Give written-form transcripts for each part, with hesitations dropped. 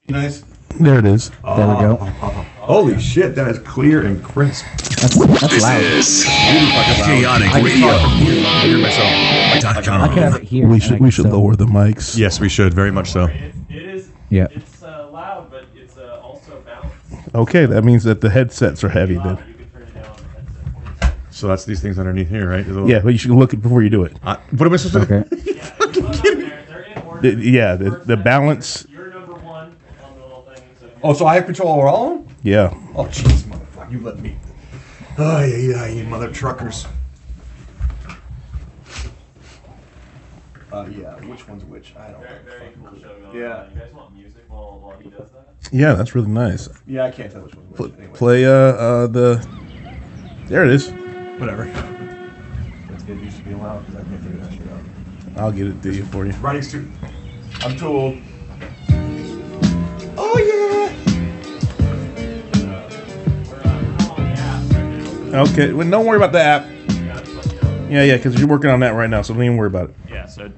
Nice. There it is. There we go. Holy shit, that is clear and crisp. That's loud. This is Chaotic Radio. I hear myself. I could have it here. We should lower the mics. Yes, we should. Very much so. It is. Yeah. It's loud, but it's also balanced. Okay, that means that the headsets are heavy then. You can turn it down on the headset. So that's these things underneath here, right? Yeah, but you should look it before you do it. What am I supposed to do? Okay. They're in order. Yeah, the balance. You're number one on the little thing. So Oh, so I have control over all of them? Yeah. Oh, jeez, motherfucker. You let me. Oh, yeah, you mother truckers. Yeah, which one's which? I don't know. very cool show going Yeah. on. You guys want music while he does that? Yeah, that's really nice. Yeah, I can't tell which one's which. Anyway. Play the. There it is. Whatever. Let's get used to being loud because I can't figure that shit out. I'll get it to you for you. Writing student. I'm too old. Oh, yeah. We're on the app right now. Okay, well, don't worry about the app. Yeah, just let you know. Yeah, because you're working on that right now, so don't even worry about it. Yeah, so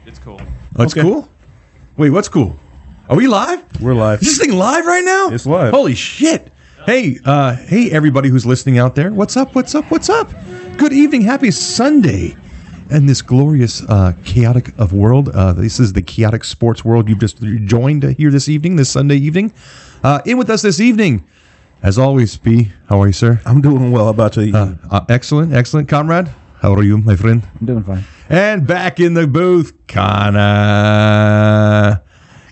it's cool. That's Okay. cool? Wait, what's cool? Are we live? We're live. Is this thing live right now? It's live. Holy shit. Hey, hey everybody who's listening out there. What's up? What's up? What's up? Good evening. Happy Sunday. And this glorious chaotic of world. This is the chaotic sports world you've just joined here this evening, this Sunday evening. In with us this evening, as always, P. How are you, sir? I'm doing well. How about you? Excellent, excellent. Comrade, how are you, my friend? I'm doing fine. And back in the booth, Kana.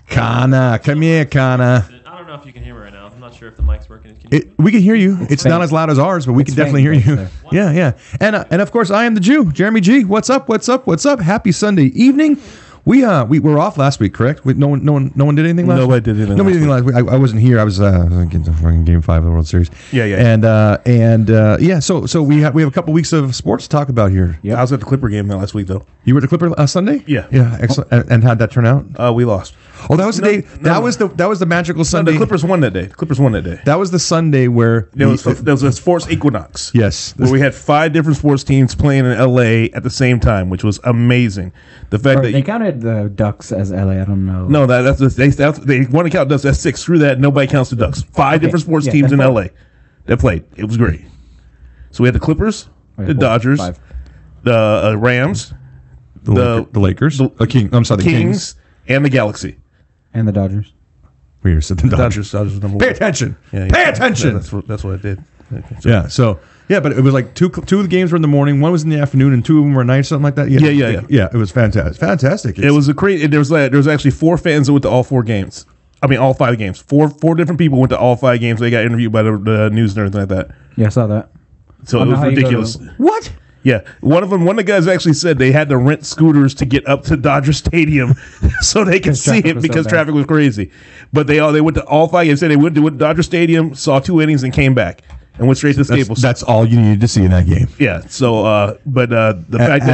Kana, come here, Kana. I don't know if you can hear me right now. I'm not sure if the mic's working. Can you? We can hear you. It's not as loud as ours, but we can definitely hear you. faint, Yeah, yeah. And of course, I am the Jew, Jeremy G. What's up? What's up? What's up? Happy Sunday evening. We were off last week, correct? No one did anything last week? Nobody did anything Nobody last did anything last week. I wasn't here. I was getting to fucking Game 5 of the World Series. Yeah, yeah. And yeah. So we have a couple weeks of sports to talk about here. Yep. I was at the Clipper game last week, though. You were at the Clipper Sunday? Yeah. Yeah. Excellent. And how'd that turn out? We lost. Oh, that was the day. That was the magical No, Sunday. the Clippers won that day. The Clippers won that day. That was the Sunday where There was a sports equinox. yes. Where we had 5 different sports teams playing in LA at the same time, which was amazing. The fact They that counted the Ducks as LA. I don't know. no, they want to count Ducks. That's 6. Screw that. Nobody counts the Ducks. 5 different sports Yeah, teams that's in fine. LA that played. It was great. So we had the Clippers, the Dodgers, 5. the Rams, The Lakers. the The Kings, and the Galaxy. And the Dodgers. We said the Dodgers. Dodgers was number Pay 1. attention. Yeah, Pay yeah. attention. That's what I did. Okay, so- Yeah. So but it was like two of the games were in the morning, one was in the afternoon, and 2 of them were at night, something like that. Yeah. Yeah. It was fantastic. Fantastic. It was a crazy. There was actually 4 fans that went to all 4 games. I mean, all 5 games. Four different people went to all 5 games. They got interviewed by the news and everything like that. Yeah, I saw that. So I it know was how you go to- ridiculous. what? Yeah, one of the guys actually said they had to rent scooters to get up to Dodger Stadium so they could see traffic it was so because bad. traffic was crazy. But they went to all 5 games. Said they went to Dodger Stadium, saw 2 innings, and came back and went straight to Staples. That's all you needed to see in that game. Yeah. So, the fact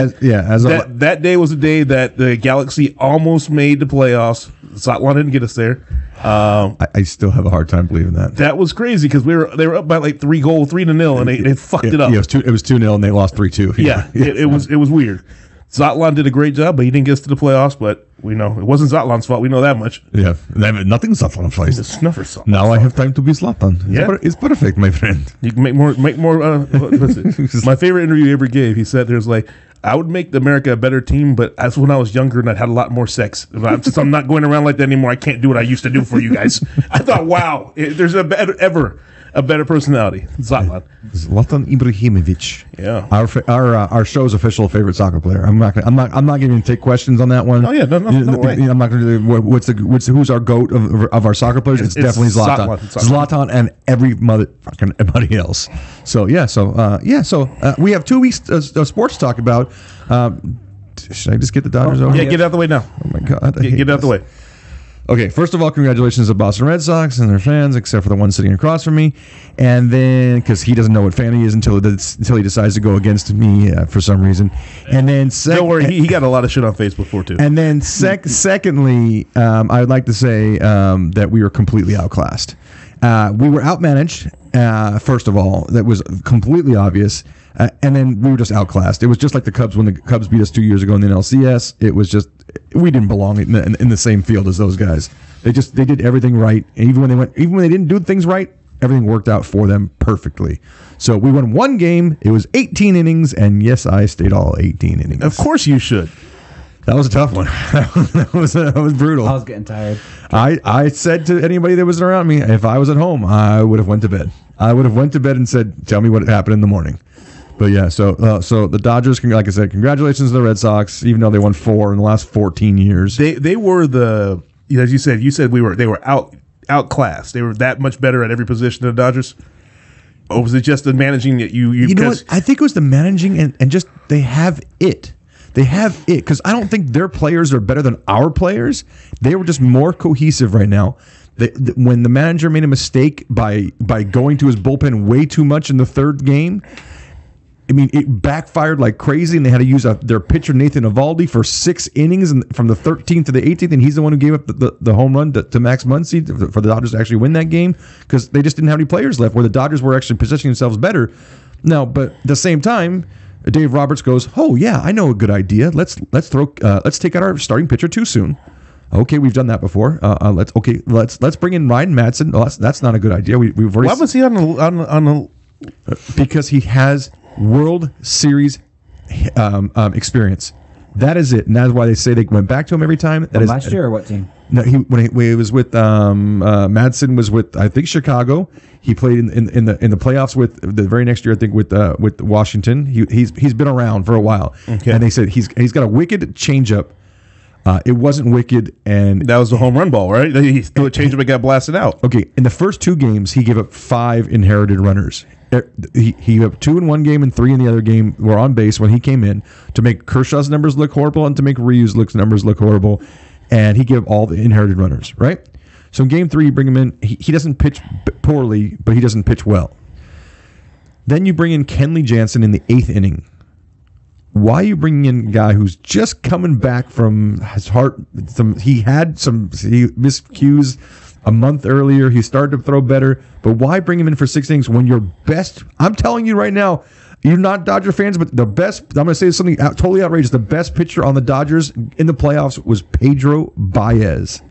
that day was the day that the Galaxy almost made the playoffs. Zotlan didn't get us there. I still have a hard time believing that. That was crazy because they were up by like 3-0, and they fucked it up. Yeah, it was 2-0, and they lost 3-2. Yeah, it was weird. Zotlan did a great job, but he didn't get us to the playoffs. But we know it wasn't Zotlan's fault. We know that much. Yeah. Nothing's Zlatan The place. snuffer salt. Now I have time to be Zlatan. Yeah. It's perfect, my friend. You can make more. What's it? My favorite interview he ever gave. He said, "There's like, I would make America a better team, but that's when I was younger and I had a lot more sex. Since I'm not going around like that anymore, I can't do what I used to do for you guys." I thought, wow, there's a better personality. Zotlan. Zlatan Ibrahimovic. Yeah. Our show's official favorite soccer player. I'm not going to take questions on that one. Oh yeah, no way. I'm not going to do who's our goat of our soccer players. It's definitely Zlatan. Zlatan and everybody else. So we have 2 weeks of sports to talk about. Should I just get the Dodgers over? Yeah, get it out the way now. Oh my God! Get it out the way. Okay, first of all, congratulations to Boston Red Sox and their fans, except for the one sitting across from me. And then, because he doesn't know what fan he is until he decides to go against me for some reason. And then, Don't worry, he got a lot of shit on Facebook for too. And then, secondly, I would like to say that we were completely outclassed. We were outmanaged. First of all, that was completely obvious. And then we were just outclassed. It was just like the Cubs when the Cubs beat us 2 years ago in the NLCS. It was just we didn't belong in the same field as those guys. They did everything right. And even when they didn't do things right, everything worked out for them perfectly. So we won one game. It was 18 innings, and yes, I stayed all 18 innings. Of course you should. That was a tough one. that was brutal. I was getting tired. I said to anybody that was around me, if I was at home, I would have went to bed. I would have went to bed and said, "Tell me what happened in the morning." But yeah, so the Dodgers, like I said, congratulations to the Red Sox, even though they won 4 in the last 14 years. They were as you said they were outclassed. They were that much better at every position than the Dodgers. Or was it just the managing that you know what? I think it was the managing and just they have it. They have it because I don't think their players are better than our players. They were just more cohesive right now. When the manager made a mistake by going to his bullpen way too much in the third game, I mean, it backfired like crazy, and they had to use their pitcher, Nathan Eovaldi, for 6 innings from the 13th to the 18th, and he's the one who gave up the home run to Max Muncy for the Dodgers to actually win that game because they just didn't have any players left, where the Dodgers were actually positioning themselves better. Now, but at the same time, Dave Roberts goes, "Oh yeah, I know a good idea. Let's take out our starting pitcher too soon." Okay, we've done that before. Let's bring in Ryan Madsen. Oh, that's not a good idea. We've already. Why was he on the because he has World Series experience. That is it, and that's why they say they went back to him every time. That is last year or what team? No, when he was with Madsen was with I think Chicago. He played in the playoffs with the very next year I think with Washington. He's been around for a while, okay. And they said he's got a wicked changeup. It wasn't wicked, and that was the home run ball, right? He threw a changeup and got blasted out. Okay, in the first 2 games, he gave up 5 inherited runners. He gave up 2 in one game and 3 in the other game. Were on base when he came in to make Kershaw's numbers look horrible and to make Ryu's numbers look horrible, and he gave all the inherited runners. Right. So in game 3, you bring him in. He doesn't pitch poorly, but he doesn't pitch well. Then you bring in Kenley Jansen in the 8th inning. Why are you bringing in a guy who's just coming back from his heart? He missed cues a month earlier. He started to throw better, but why bring him in for 6 innings when your best? I'm telling you right now, you're not Dodger fans, but the best. I'm going to say something totally outrageous. The best pitcher on the Dodgers in the playoffs was Pedro Baez.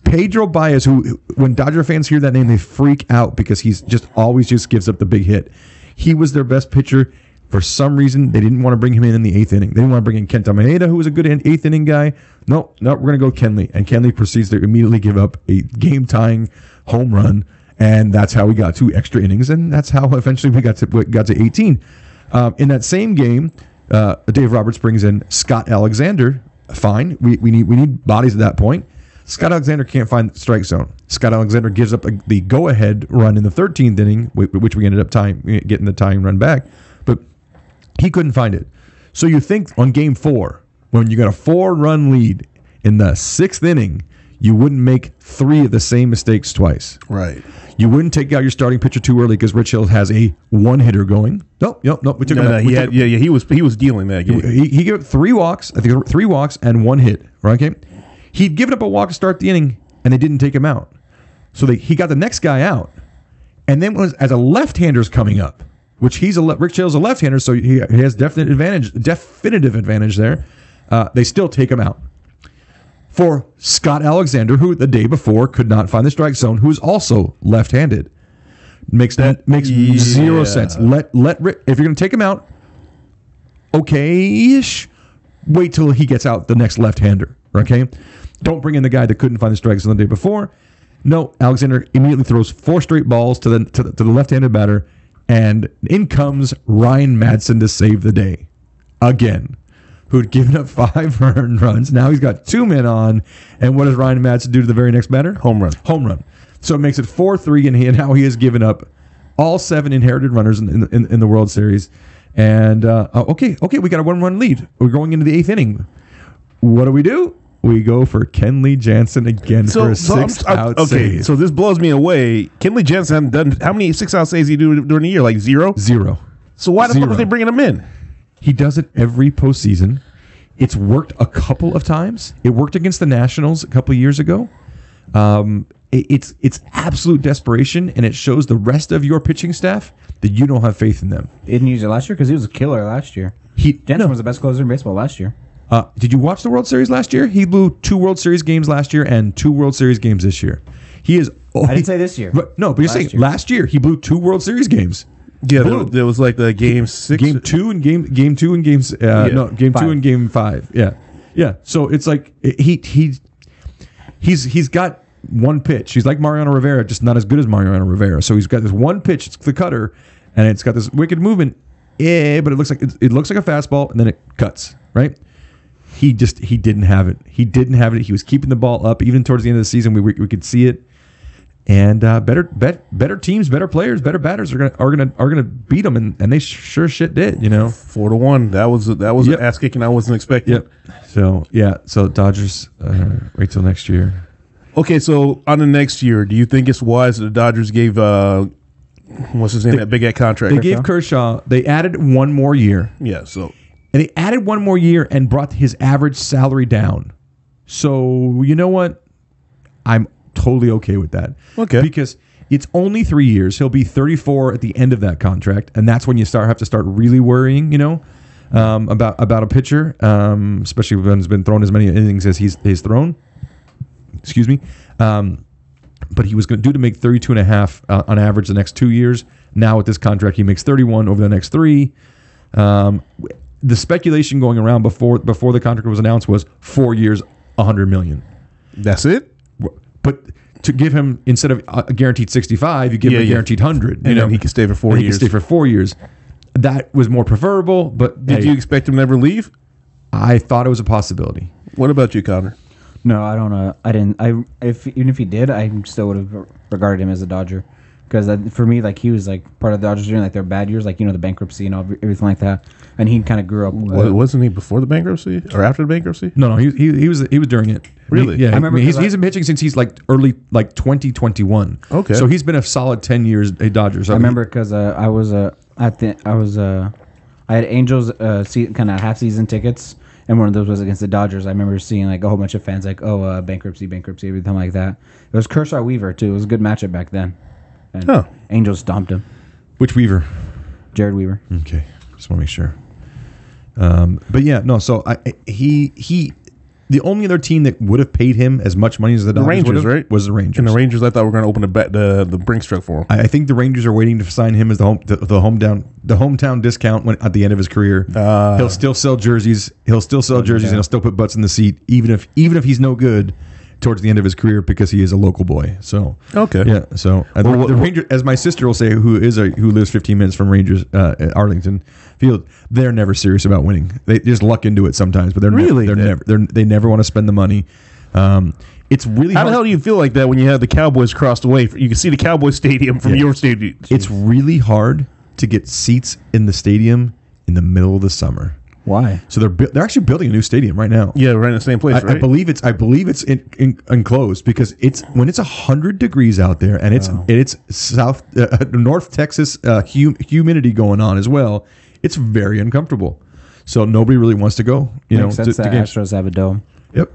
Pedro Baez, who when Dodger fans hear that name, they freak out because he's just always gives up the big hit. He was their best pitcher. For some reason, they didn't want to bring him in the 8th inning. They didn't want to bring in Kenta Maeda, who was a good 8th inning guy. No, we're going to go Kenley. And Kenley proceeds to immediately give up a game-tying home run, and that's how we got 2 extra innings, and that's how eventually we got to 18. In that same game, Dave Roberts brings in Scott Alexander. Fine, we need bodies at that point. Scott Alexander can't find the strike zone. Scott Alexander gives up the go-ahead run in the 13th inning, which we ended up getting the tying run back. But he couldn't find it. So you think on game 4, when you got a 4-run lead in the 6th inning, you wouldn't make 3 of the same mistakes twice. Right. You wouldn't take out your starting pitcher too early because Rich Hill has a 1-hitter going. Nope. We took him out. He was dealing that game. He gave up 3 walks. I think 3 walks and 1 hit. Right? Okay. He'd given up a walk to start the inning, and they didn't take him out. So he got the next guy out, and then as a left-hander's coming up, which Rich Hill's a left-hander, so he has definitive advantage there. They still take him out. For Scott Alexander, who the day before could not find the strike zone, who's also left-handed, makes zero sense. If you're going to take him out, okay-ish, wait till he gets out the next left-hander. Okay, don't bring in the guy that couldn't find the strike zone the day before. No, Alexander immediately throws 4 straight balls to the left-handed batter. And in comes Ryan Madsen to save the day. Again. Who'd given up 5 earned runs. Now he's got 2 men on. And what does Ryan Madsen do to the very next batter? Home run. So it makes it 4-3, and now he has given up all 7 inherited runners in the World Series. And, okay, we got a 1-run lead. We're going into the 8th inning. What do? We go for Kenley Jansen again for a 6-out save. So this blows me away. Kenley Jansen done how many 6-out saves he do during the year? Like 0? 0. So why the fuck are they bringing him in? He does it every postseason. It's worked a couple of times. It worked against the Nationals a couple of years ago. It's absolute desperation, and it shows the rest of your pitching staff that you don't have faith in them. He didn't use it last year because he was a killer last year. Jansen was the best closer in baseball last year. Did you watch the World Series last year? He blew 2 World Series games last year and 2 World Series games this year. He is. I didn't say this year. But you're saying last year he blew 2 World Series games. Yeah, there was like the game 6, game 2 and game 2 and games game 2 and game 5. Yeah. So it's like he's got one pitch. He's like Mariano Rivera, just not as good as Mariano Rivera. So he's got this one pitch, it's the cutter, and it's got this wicked movement. Yeah, but it looks like a fastball, and then it cuts. Right? He didn't have it. He didn't have it. He was keeping the ball up even towards the end of the season. We could see it. And better teams, better players, better batters are gonna beat them, and they sure shit did. 4-1. That was an ass kicking I wasn't expecting. Yep. So Dodgers wait till next year. Okay, so on the next year, do you think it's wise that the Dodgers gave what's his name, that big guy contract? They gave Kershaw. They added one more year. Yeah. So and they added one more year and brought his average salary down. So you know what? I'm totally okay with that. Okay. Because it's only 3 years. He'll be 34 at the end of that contract, and that's when you have to start really worrying, about a pitcher, especially when he's been thrown as many innings as he's thrown. Excuse me. But he was due to make 32 and a half on average the next 2 years. Now with this contract, he makes 31 over the next 3. The speculation going around before the contract was announced was 4 years, $100 million. That's it. But to give him, instead of a guaranteed 65, you give him a guaranteed 100. And then he can stay for 4 years. He can stay for 4 years. That was more preferable. But did you expect him to never leave? I thought it was a possibility. What about you, Connor? No, I don't. I didn't. Even if he did, I still would have regarded him as a Dodger. Because for me, like, he was like part of the Dodgers during like their bad years, like the bankruptcy and everything like that. And he kind of grew up. Wasn't he before the bankruptcy or after the bankruptcy? No, he was during it. Really? I remember. He's been pitching since he's like early 2021. Okay, so he's been a solid 10 years a Dodger. So I remember because I had Angels kind of half season tickets, and one of those was against the Dodgers. I remember seeing like a whole bunch of fans like, bankruptcy, everything like that. It was Kershaw Weaver too. It was a good matchup back then. And Angels stomped him. Which Weaver? Jared Weaver. Okay, just want to make sure. But yeah, no. So the only other team that would have paid him as much money as the Dodgers Rangers, right? Was the Rangers. And the Rangers, I thought were going to open the Brinks truck for him. I think the Rangers are waiting to sign him as the hometown discount at the end of his career. He'll still sell jerseys. And he'll still put butts in the seat, even if he's no good towards the end of his career, because he is a local boy. So okay, yeah. So the Rangers, as my sister will say, who lives 15 minutes from Rangers at Arlington Field, they're never serious about winning. They just luck into it sometimes, but they never want to spend the money. It's really how the hell do you feel like that when you have the Cowboys across the way? You can see the Cowboys stadium from your stadium. It's really hard to get seats in the stadium in the middle of the summer. Why? So they're actually building a new stadium right now. Yeah, right in the same place. Right? I believe it's enclosed, because when it's 100 degrees out there, and it's North Texas humidity going on as well. It's very uncomfortable. So nobody really wants to go. Makes sense that Astros have a dome. Yep.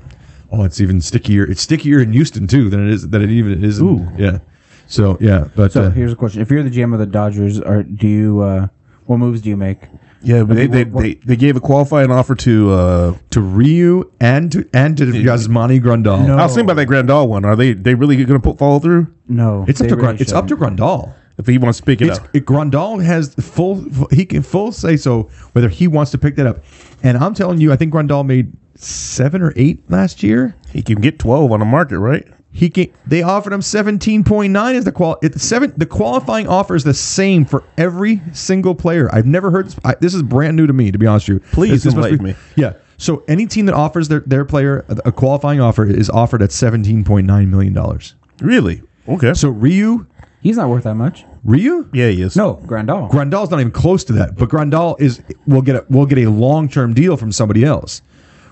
Oh, it's even stickier. It's stickier in Houston too than it even is. Yeah. So yeah, but here's a question: if you're the GM of the Dodgers, what moves do you make? Yeah, but they gave a qualifying offer to Ryu and to Yasmani Grandal. No. I was thinking about that Grandal one. Are they really going to follow through? No, it's up to Grandal. If he wants to pick it up. Grandal has he can full say so whether he wants to pick that up. And I'm telling you, I think Grandal made 7 or 8 last year. He can get 12 on the market, right? They offered him 17.9 as the qualifying offer is the same for every single player. I've never heard this. This is brand new to me, to be honest with you. Please enlighten me. Yeah. So any team that offers their player a qualifying offer is offered at $17.9 million. Really? Okay. So Ryu, he's not worth that much. Ryu? Yeah, he is. No, Grandal. Grandal's not even close to that. But Grandal will get a long-term deal from somebody else.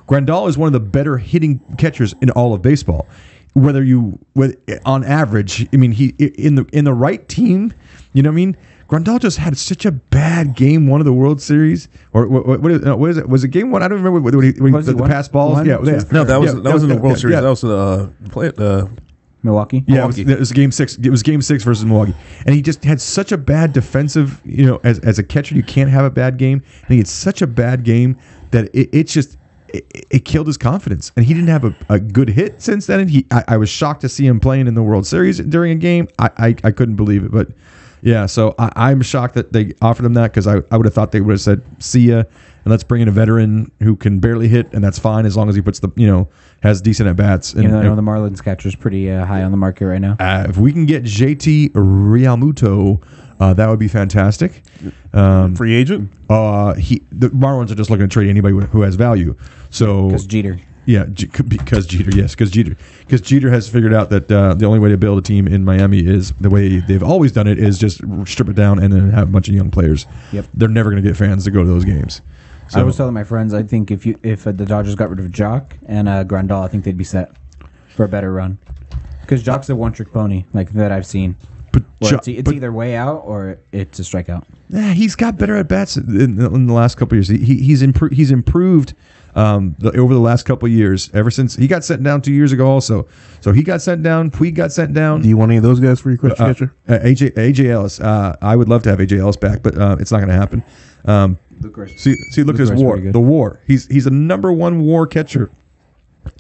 Grandal is one of the better hitting catchers in all of baseball. On average, I mean, he in the right team, you know what I mean? Grandal just had such a bad game one of the World Series, or what is it? Was it game one? I don't remember when he the pass balls. No, that was in the World Series. That was the Milwaukee. Yeah, it was game 6. It was game 6 versus Milwaukee, and he just had such a bad defensive. As a catcher, you can't have a bad game, and he had such a bad game that it's just it killed his confidence, and he didn't have a good hit since then. And I was shocked to see him playing in the World Series during a game. I couldn't believe it, but yeah. So I'm shocked that they offered him that, because I would have thought they would have said, "See ya," and let's bring in a veteran who can barely hit, and that's fine as long as he puts has decent at bats. And I know the Marlins catcher is pretty high on the market right now. if we can get JT Realmuto, that would be fantastic. Free agent? The Marlins are just looking to trade anybody who has value. So Because Jeter. Yeah, because Jeter. Yes, because Jeter has figured out that the only way to build a team in Miami is the way they've always done it, is just strip it down and then have a bunch of young players. Yep. They're never going to get fans to go to those games. So, I was telling my friends, I think if the Dodgers got rid of Jock and Grandal, I think they'd be set for a better run. Because Jock's a one-trick pony, like that I've seen. but It's either way out or it's a strikeout. yeah, he's got better at bats in the last couple of years. He's improved over the last couple of years. Ever since he got sent down 2 years ago, also. So he got sent down. Puig got sent down. Do you want any of those guys for your question catcher? AJ Ellis. I would love to have AJ Ellis back, but it's not going to happen. Look at his WAR. The WAR. He's a number one WAR catcher,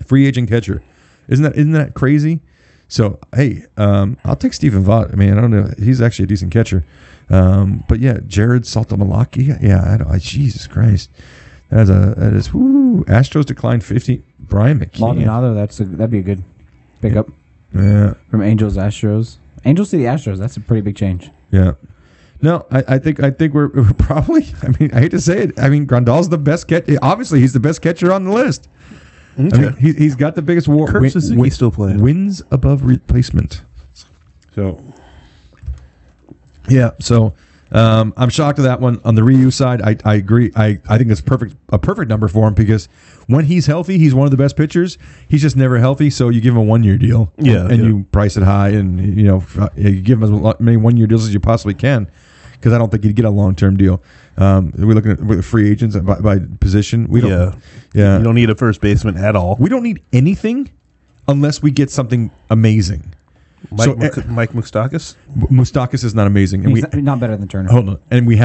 free agent catcher. Isn't that crazy? So hey, I'll take Stephen Vaught. I mean, I don't know. He's actually a decent catcher. But yeah, Jared Saltamalaki. Yeah, Jesus Christ. That is. Whoo, Astros declined 50. Brian McKeon. Maldonado, that'd be a good pickup. Yeah. From Angels Astros. Angels to the Astros. That's a pretty big change. Yeah. No, I think we're probably. I mean, I hate to say it. I mean, Grandal's the best catcher. Obviously, he's the best catcher on the list. Okay. I mean, he's got the biggest WAR. Kurt Suzuki still playing. Wins above replacement. So, yeah. So, I'm shocked at that one. On the Ryu side, I agree. I think it's a perfect number for him, because when he's healthy, he's one of the best pitchers. He's just never healthy, so you give him a 1 year deal. Yeah, and you price it high, and you give him as many 1 year deals as you possibly can, because I don't think he'd get a long term deal. We're looking at free agents by position. We don't. Yeah. You don't need a first baseman at all. We don't need anything unless we get something amazing. Mike Moustakas? Moustakas is not amazing, and He's not better than Turner. Hold on, and we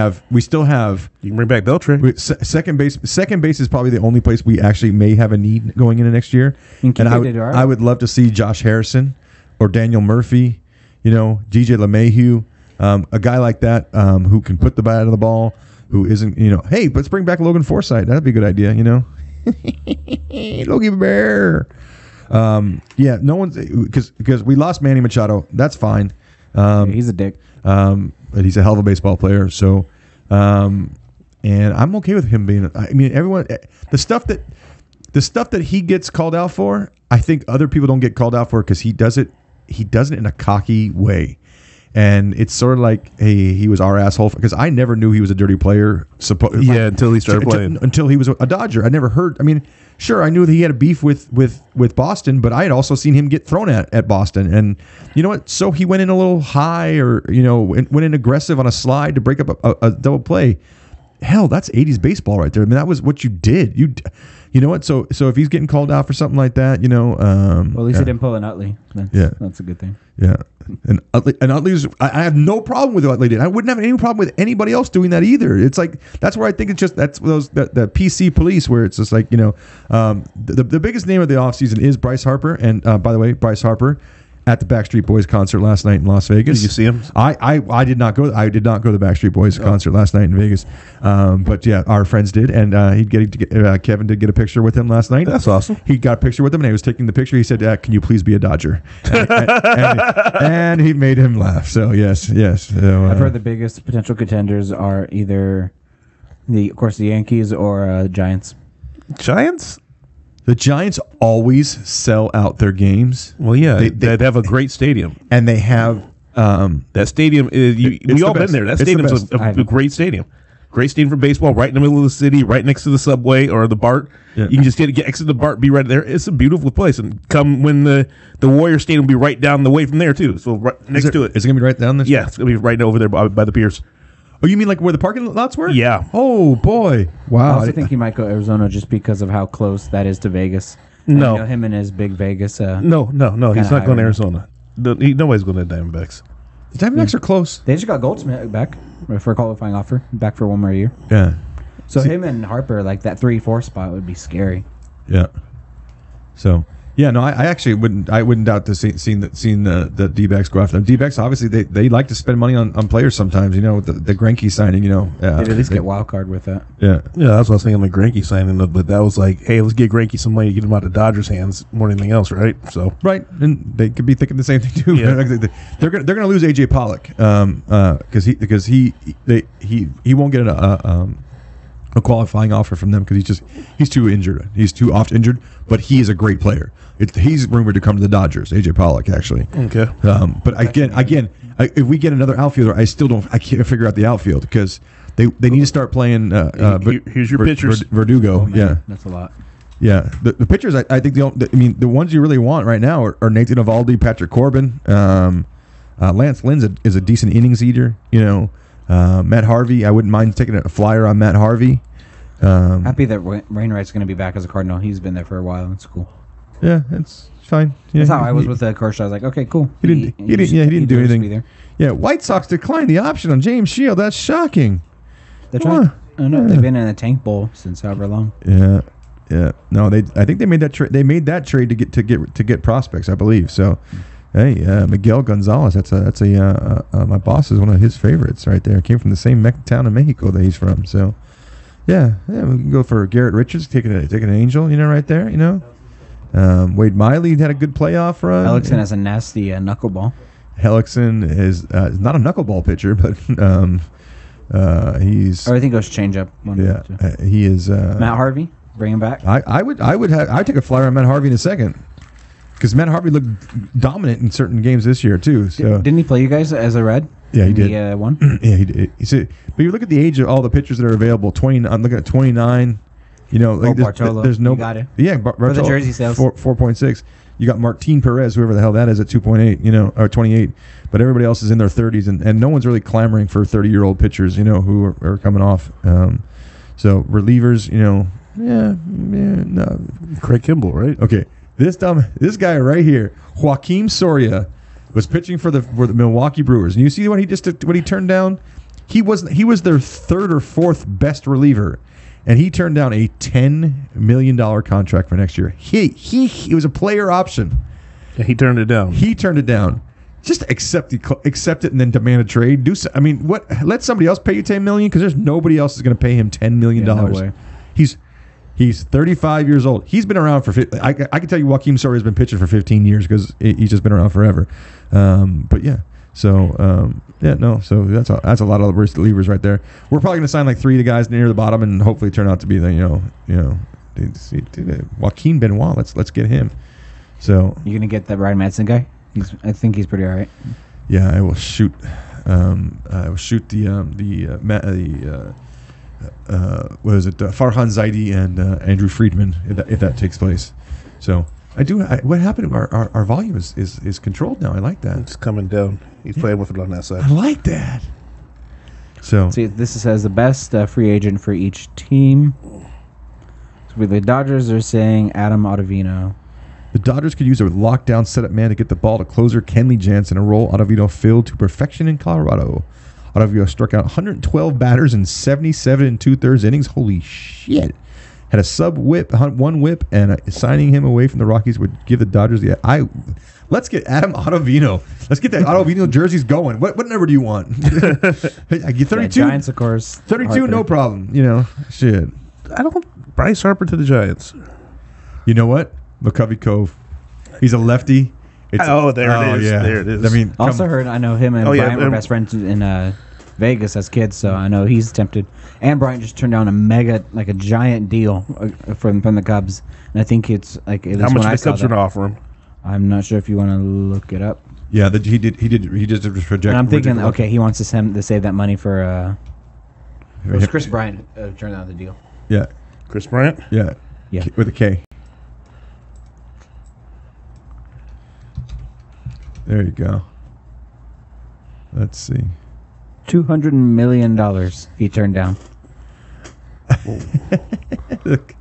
still have. You can bring back Beltran. Second base. Second base is probably the only place we actually may have a need going into next year. And I would love to see Josh Harrison or Daniel Murphy. DJ LeMahieu, a guy like that who can put the bat on the ball. Who isn't? Hey, let's bring back Logan Forsythe. That'd be a good idea. Logie Bear. Yeah, no one's because we lost Manny Machado. That's fine. He's a dick. But he's a hell of a baseball player. So, and I'm okay with him being. I mean, everyone, the stuff that he gets called out for, I think other people don't get called out for, because he does it in a cocky way. And it's sort of like, hey, he was our asshole, because I never knew he was a dirty player. Until he started playing. Until he was a Dodger. I never heard. I mean, sure, I knew that he had a beef with Boston, but I had also seen him get thrown at Boston. And you know what? So he went in a little high, or went in aggressive on a slide to break up a double play. Hell, that's 80s baseball right there. I mean, that was what you did. You know what? So if he's getting called out for something like that, well, at least he didn't pull an Utley. That's a good thing. Yeah. And Utley's, I have no problem with what Utley did. I wouldn't have any problem with anybody else doing that either. It's like, that's where I think it's just, that's the PC police, where it's just like, the biggest name of the offseason is Bryce Harper. And by the way, Bryce Harper at the Backstreet Boys concert last night in Las Vegas. Did you see him? I did not go. I did not go to the Backstreet Boys concert last night in Vegas. But yeah, our friends did, and Kevin did get a picture with him last night. That's awesome. He got a picture with him, and he was taking the picture. He said, "Can you please be a Dodger?" and he made him laugh. So yes. So, I've heard the biggest potential contenders are either the Yankees or Giants. Giants? The Giants always sell out their games. Well, yeah, they have a great stadium, and they have that stadium. We all been there. That stadium's a great stadium. Great stadium for baseball, right in the middle of the city, right next to the subway or the BART. Yeah. You can just get exit the BART, be right there. It's a beautiful place, and come when the Warrior Stadium will be right down the way from there too. So right next to it. Is it gonna be right down there? Yeah, it's gonna be right over there by the piers. Oh, you mean like where the parking lots were? Yeah. Oh boy! Wow. I also think he might go Arizona just because of how close that is to Vegas. No, him and his big Vegas. No. He's not going to Arizona. Nobody's going to Diamondbacks. The Diamondbacks are close. They just got Goldsmith back for a qualifying offer, back for 1 more year. Yeah. So him and Harper, like that 3-4 spot would be scary. Yeah. So yeah, no, I actually wouldn't doubt to seeing the D-backs go after them. D-backs obviously they like to spend money on players sometimes. You know, with the Greinke signing. You know, They'd at least get wild card with that. Yeah. Yeah, that's what I was thinking. The Greinke signing, but that was like, hey, let's get Greinke some money to get him out of Dodgers' hands more than anything else, right? So Right, and they could be thinking the same thing too. Yeah. they're gonna lose AJ Pollock because he won't get a qualifying offer from them because he's too injured. He's too oft injured, but he is a great player. He's rumored to come to the Dodgers. AJ Pollock, actually. okay. But again, if we get another outfielder, I can't figure out the outfield because they need to start playing. Here's your pitchers. Verdugo. Yeah, That's a lot. yeah. The pitchers, I think the ones you really want right now are Nathan Eovaldi, Patrick Corbin, Lance Lynn is a decent innings eater. You know, Matt Harvey. I wouldn't mind taking a flyer on Matt Harvey. Happy that Wainwright's going to be back as a Cardinal. He's been there for a while. It's cool. Yeah, it's fine. Yeah, That's how I was with Kershaw. I was like, okay, cool. He didn't do deserves to anything. be there. Yeah, White Sox declined the option on James Shield. That's shocking. They're trying. I don't know. They've been in a tank bowl since however long. Yeah, yeah. No, I think they made that trade. They made that trade to get prospects, I believe. So, hey, Miguel Gonzalez. That's my boss is one of his favorites right there. Came from the same town in Mexico that he's from. So, yeah, we can go for Garrett Richards, taking an angel, you know, right there, you know. Wade Miley had a good playoff run. Hellickson has a nasty knuckleball. Hellickson is not a knuckleball pitcher, but he's. Or I think it was changeup. He is. Matt Harvey, bring him back. I'd take a flyer on Matt Harvey in a second because Matt Harvey looked dominant in certain games this year too. So Didn't he play you guys as a Red? Yeah, he did. He won. Yeah, he did. But you look at the age of all the pitchers that are available. I'm looking at 29. You know, like Bartolo. there's no. You got it. Yeah, For the jersey sales. 4.6. You got Martin Perez, whoever the hell that is, at 2.8. You know, or 28. But everybody else is in their 30s, and no one's really clamoring for 30-year-old pitchers. You know, who are coming off. So relievers, you know, no. Craig Kimbrell, right? Okay, this guy right here, Joaquim Soria, was pitching for the Milwaukee Brewers, and you see what he turned down. He was their third or fourth best reliever. And he turned down a $10 million contract for next year. It was a player option. Yeah, he turned it down. He turned it down. Just accept it and then demand a trade. What? Let somebody else pay you $10 million because there's nobody else is going to pay him $10 million. Yeah, no way. He's 35 years old. He's been around for. I can tell you, Joaquim Soria has been pitching for 15 years because he's just been around forever. But yeah. So So that's a lot of relievers right there. We're probably going to sign like 3 of the guys near the bottom and hopefully turn out to be Joaquin Benoit. Let's get him. So You gonna get that Ryan Madsen guy? I think he's pretty all right. yeah, I will shoot. I will shoot what is it? Farhan Zaidi and Andrew Friedman if that takes place. So. What happened? Our volume is controlled now. I like that. It's coming down. He's playing with it on that I side. like that. So See, this says the best free agent for each team. So with the Dodgers, they're saying Adam Ottavino. the Dodgers could use a lockdown setup man to get the ball to closer Kenley Jansen, a role Ottavino filled to perfection in Colorado. Ottavino struck out 112 batters in 77 2/3 innings. Holy shit. Had a one whip, and signing him away from the Rockies would give the Dodgers let's get Adam Ottavino. Let's get that Ottavino jerseys going. What number do you want? I get 32. Yeah, Giants, of course. 32, Harper. no problem. You know, shit. I don't. Bryce Harper to the Giants. You know what? McCovey Cove. He's a lefty. There it is. Yeah. There it is. I mean, Also heard, I know him and Oh, yeah, Bryant were best friends in Vegas as kids, so I know he's tempted. And Bryant just turned down a giant deal from the Cubs, and I think it's like at least How much when I the saw Cubs going to that. offer him? I'm not sure if you want to look it up. yeah, he just project. And I'm thinking, okay, he wants to save that money for. It was Chris Bryant turned down the deal. Yeah, Chris Bryant? yeah, Yeah. with a K. There you go. Let's see. $200 million he turned down. Look,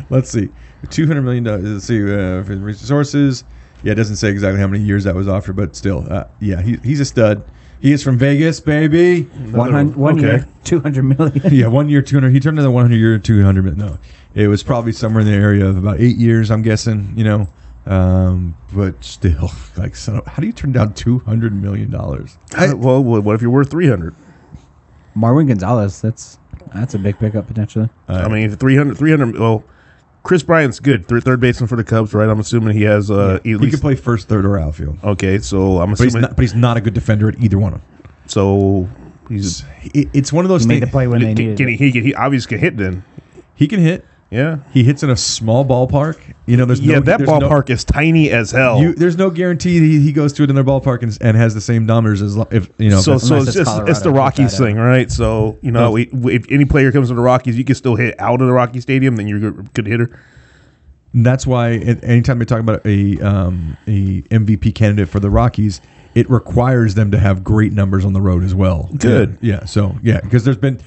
let's see. $200 million. Let's see. For resources. Yeah, it doesn't say exactly how many years that was offered, but still, yeah, he's a stud. He is from Vegas, baby. 1 year, 200 million. Yeah, 1 year, 200. He turned into 100 year, 200 million. No, it was probably somewhere in the area of about 8 years, I'm guessing, you know. But still, like, so how do you turn down $200 million? Well, what if you're worth 300? Marwin Gonzalez, that's a big pickup potentially. I mean, 300. Well, Chris Bryant's good. Third baseman for the Cubs, right? I'm assuming he has at He least. could play first, third, or outfield. Okay, so I'm But he's, assuming. not, but he's not a good defender at either one of them. So he's. It's one of those He made things. the play when they needed Can it. he obviously can hit then? He can hit. Yeah. He hits in a small ballpark. You know, there's Yeah, no, that there's ballpark is tiny as hell. there's no guarantee that he goes to another ballpark and has the same numbers as if you know. So if- it's it's just Colorado, it's the put Rockies that thing, right? So you know, if any player comes to the Rockies, you can still hit out of the Rocky Stadium, then you're a good hitter. that's why anytime they talk about a MVP candidate for the Rockies, it requires them to have great numbers on the road as well. Good. Yeah. So yeah, because there's been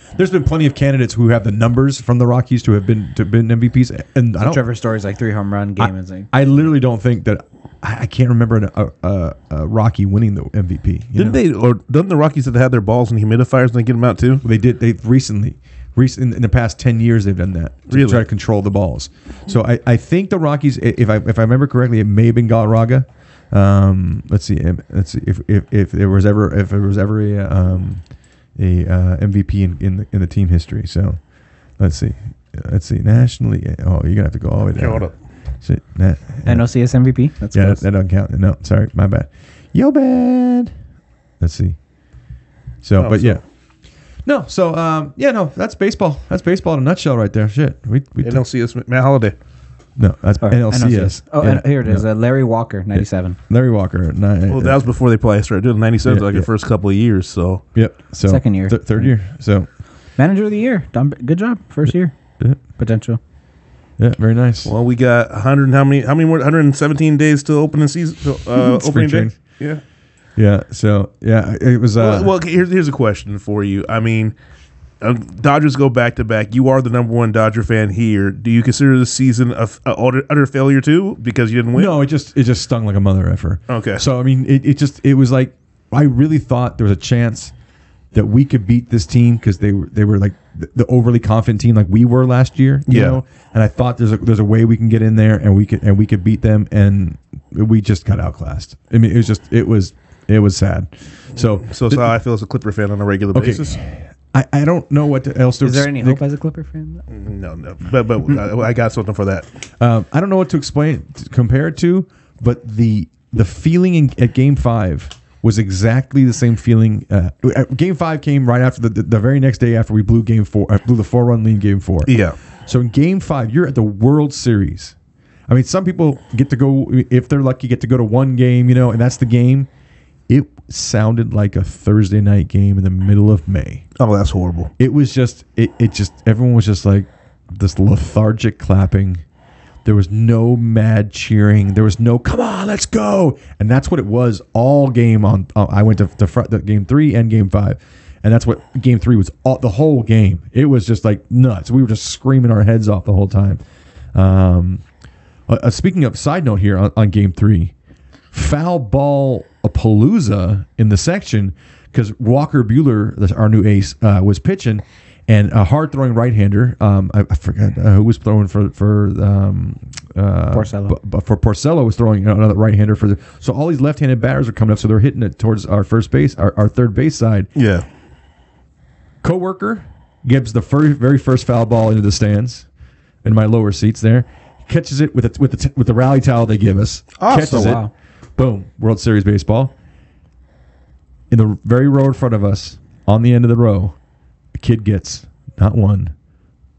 plenty of candidates who have the numbers from the Rockies to have been MVPs, and I don't. Trevor Story's like 3 home run game. Is like, I literally don't think that I can't remember a Rocky winning the MVP. Doesn't the Rockies have had their balls in humidifiers and they get them out too? They did. They've recently in the past 10 years they've done that to Really? try to control the balls. So I think the Rockies, if I remember correctly, it may have been Galarraga. Let's see if there was ever a MVP in the team history. So let's see nationally. Oh, you're gonna have to go all the way down. Hold up. Shit, NLCS MVP. That's yeah, close. that doesn't count. No, sorry, my bad. Yo, bad. Let's see. So, but yeah. No, so no, that's baseball. That's baseball in a nutshell, right there. Shit, we NLCS Matt Holliday. no, that's Or NLCS. Oh, Yeah, and here it is. yeah. Larry Walker, 97. Larry Walker. Well, that was before they probably started doing 97, Yeah, like yeah. the first couple of years. So Yep. So Second year. third year. So Manager of the year. Done, good job. First year. yeah, Potential. yeah, very nice. well, we got 100. How many more? 117 days till opening season. Opening day. training. Yeah. Yeah. So yeah, it was. Well, here's a question for you. I mean, Dodgers go back to back. You are the number one Dodger fan here. Do you consider the season a utter failure too because you didn't win? No, it just stung like a mother effer. Okay. So I mean, it was like I really thought there was a chance that we could beat this team because they were like the overly confident team like we were last year. You Yeah. know? And I thought there's a way we can get in there and we could beat them, and we just got outclassed. I mean, it was sad. So So it's how I feel as a Clipper fan on a regular okay. basis. I don't know what else to Is there any hope as a Clipper fan? No, but I got something for that. I don't know what to compare it to, but the feeling at Game 5 was exactly the same feeling. Game 5 came right after the very next day after we blew Game 4, blew the 4-run lead in Game 4. Yeah. So in Game 5, you're at the World Series. I mean, some people get to go, if they're lucky, get to go to one game, you know, and that's the game. It sounded like a Thursday night game in the middle of May. Oh, that's horrible. It was just, everyone was just like this lethargic clapping. There was no mad cheering. There was no, come on, let's go. And that's what it was all game on. I went to front the Game 3 and Game 5. And that's what Game 3 was, the whole game. It was just like nuts. We were just screaming our heads off the whole time. Speaking of side note here on Game 3, foul ball a palooza in the section because Walker Buehler, our new ace, was pitching, and a hard throwing right hander. I forgot who was throwing for Porcello. But for Porcello was throwing another right hander so all these left handed batters are coming up, so they're hitting it towards our first base, our third base side. Yeah. Coworker gives the very first foul ball into the stands in my lower seats there. Catches it with the rally towel they give us. Awesome. Catches Wow. it. Boom. World Series baseball. In the very row in front of us, on the end of the row, a kid gets not one,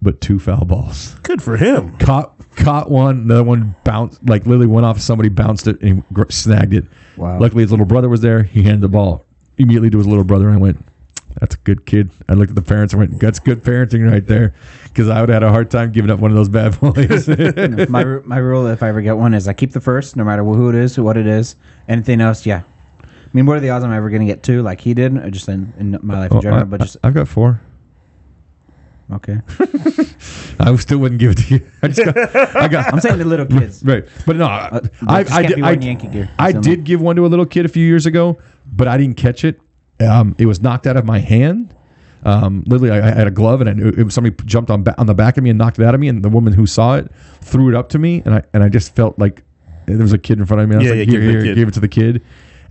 but 2 foul balls. Good for him. Caught one, another one bounced, like literally went off. Somebody bounced it and snagged it. Wow. Luckily, his little brother was there. He handed the ball immediately to his little brother, and I went, "That's a good kid." I looked at the parents and went, "That's good parenting right there," because I would have had a hard time giving up one of those bad boys. my rule, if I ever get one, is I keep the first, no matter who it is, what it is. Anything else, yeah. I mean, what are the odds I'm ever going to get 2 like he did, or just in my life in general? But just I've got 4. okay. I still wouldn't give it to you. I'm saying the little kids. Right, but no, just can't be wearing Yankee gear. I did give one to a little kid a few years ago, but I didn't catch it, it was knocked out of my hand. Literally, I had a glove, and somebody jumped on the back of me and knocked it out of me. And the woman who saw it threw it up to me, and I just felt like there was a kid in front of me. I was like, here, gave it to the kid,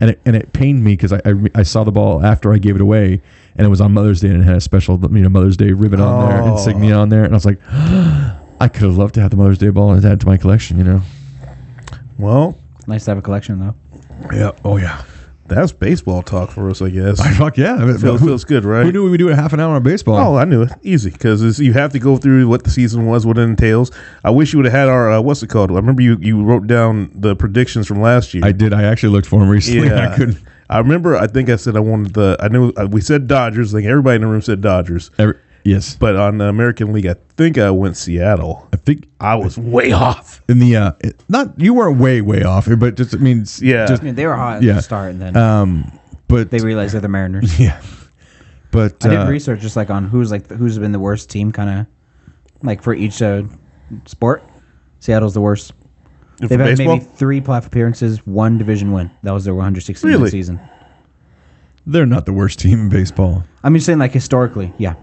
and it pained me because I saw the ball after I gave it away, and it was on Mother's Day, and it had a special Mother's Day ribbon on there, insignia on there, and I was like, I could have loved to have the Mother's Day ball and add to my collection. Well, Nice to have a collection, though. Yeah. Oh yeah. that's baseball talk for us, I guess. Fuck yeah. Feels good, right? Who knew we would do a half an hour on baseball? Oh, I knew it. Easy, because you have to go through what the season was, what it entails. I wish you would have had our, what's it called? I remember you wrote down the predictions from last year. I did. I actually looked for them recently. Yeah. I couldn't. I remember, I think I said I wanted we said Dodgers. Like everybody in the room said Dodgers. Yes. But on the American League, I think I went Seattle. I think I was way off. in the, you weren't way off, but just, it means, Yeah. I mean, they were hot at the start, and then but they realized they're the Mariners. yeah. But I did research just like on who's been the worst team, kind of like for each sport. Seattle's the worst. They've had baseball? maybe 3 playoff appearances, 1 division win. That was their 116th Really? season. they're not the worst team in baseball. I'm just saying, like historically, yeah.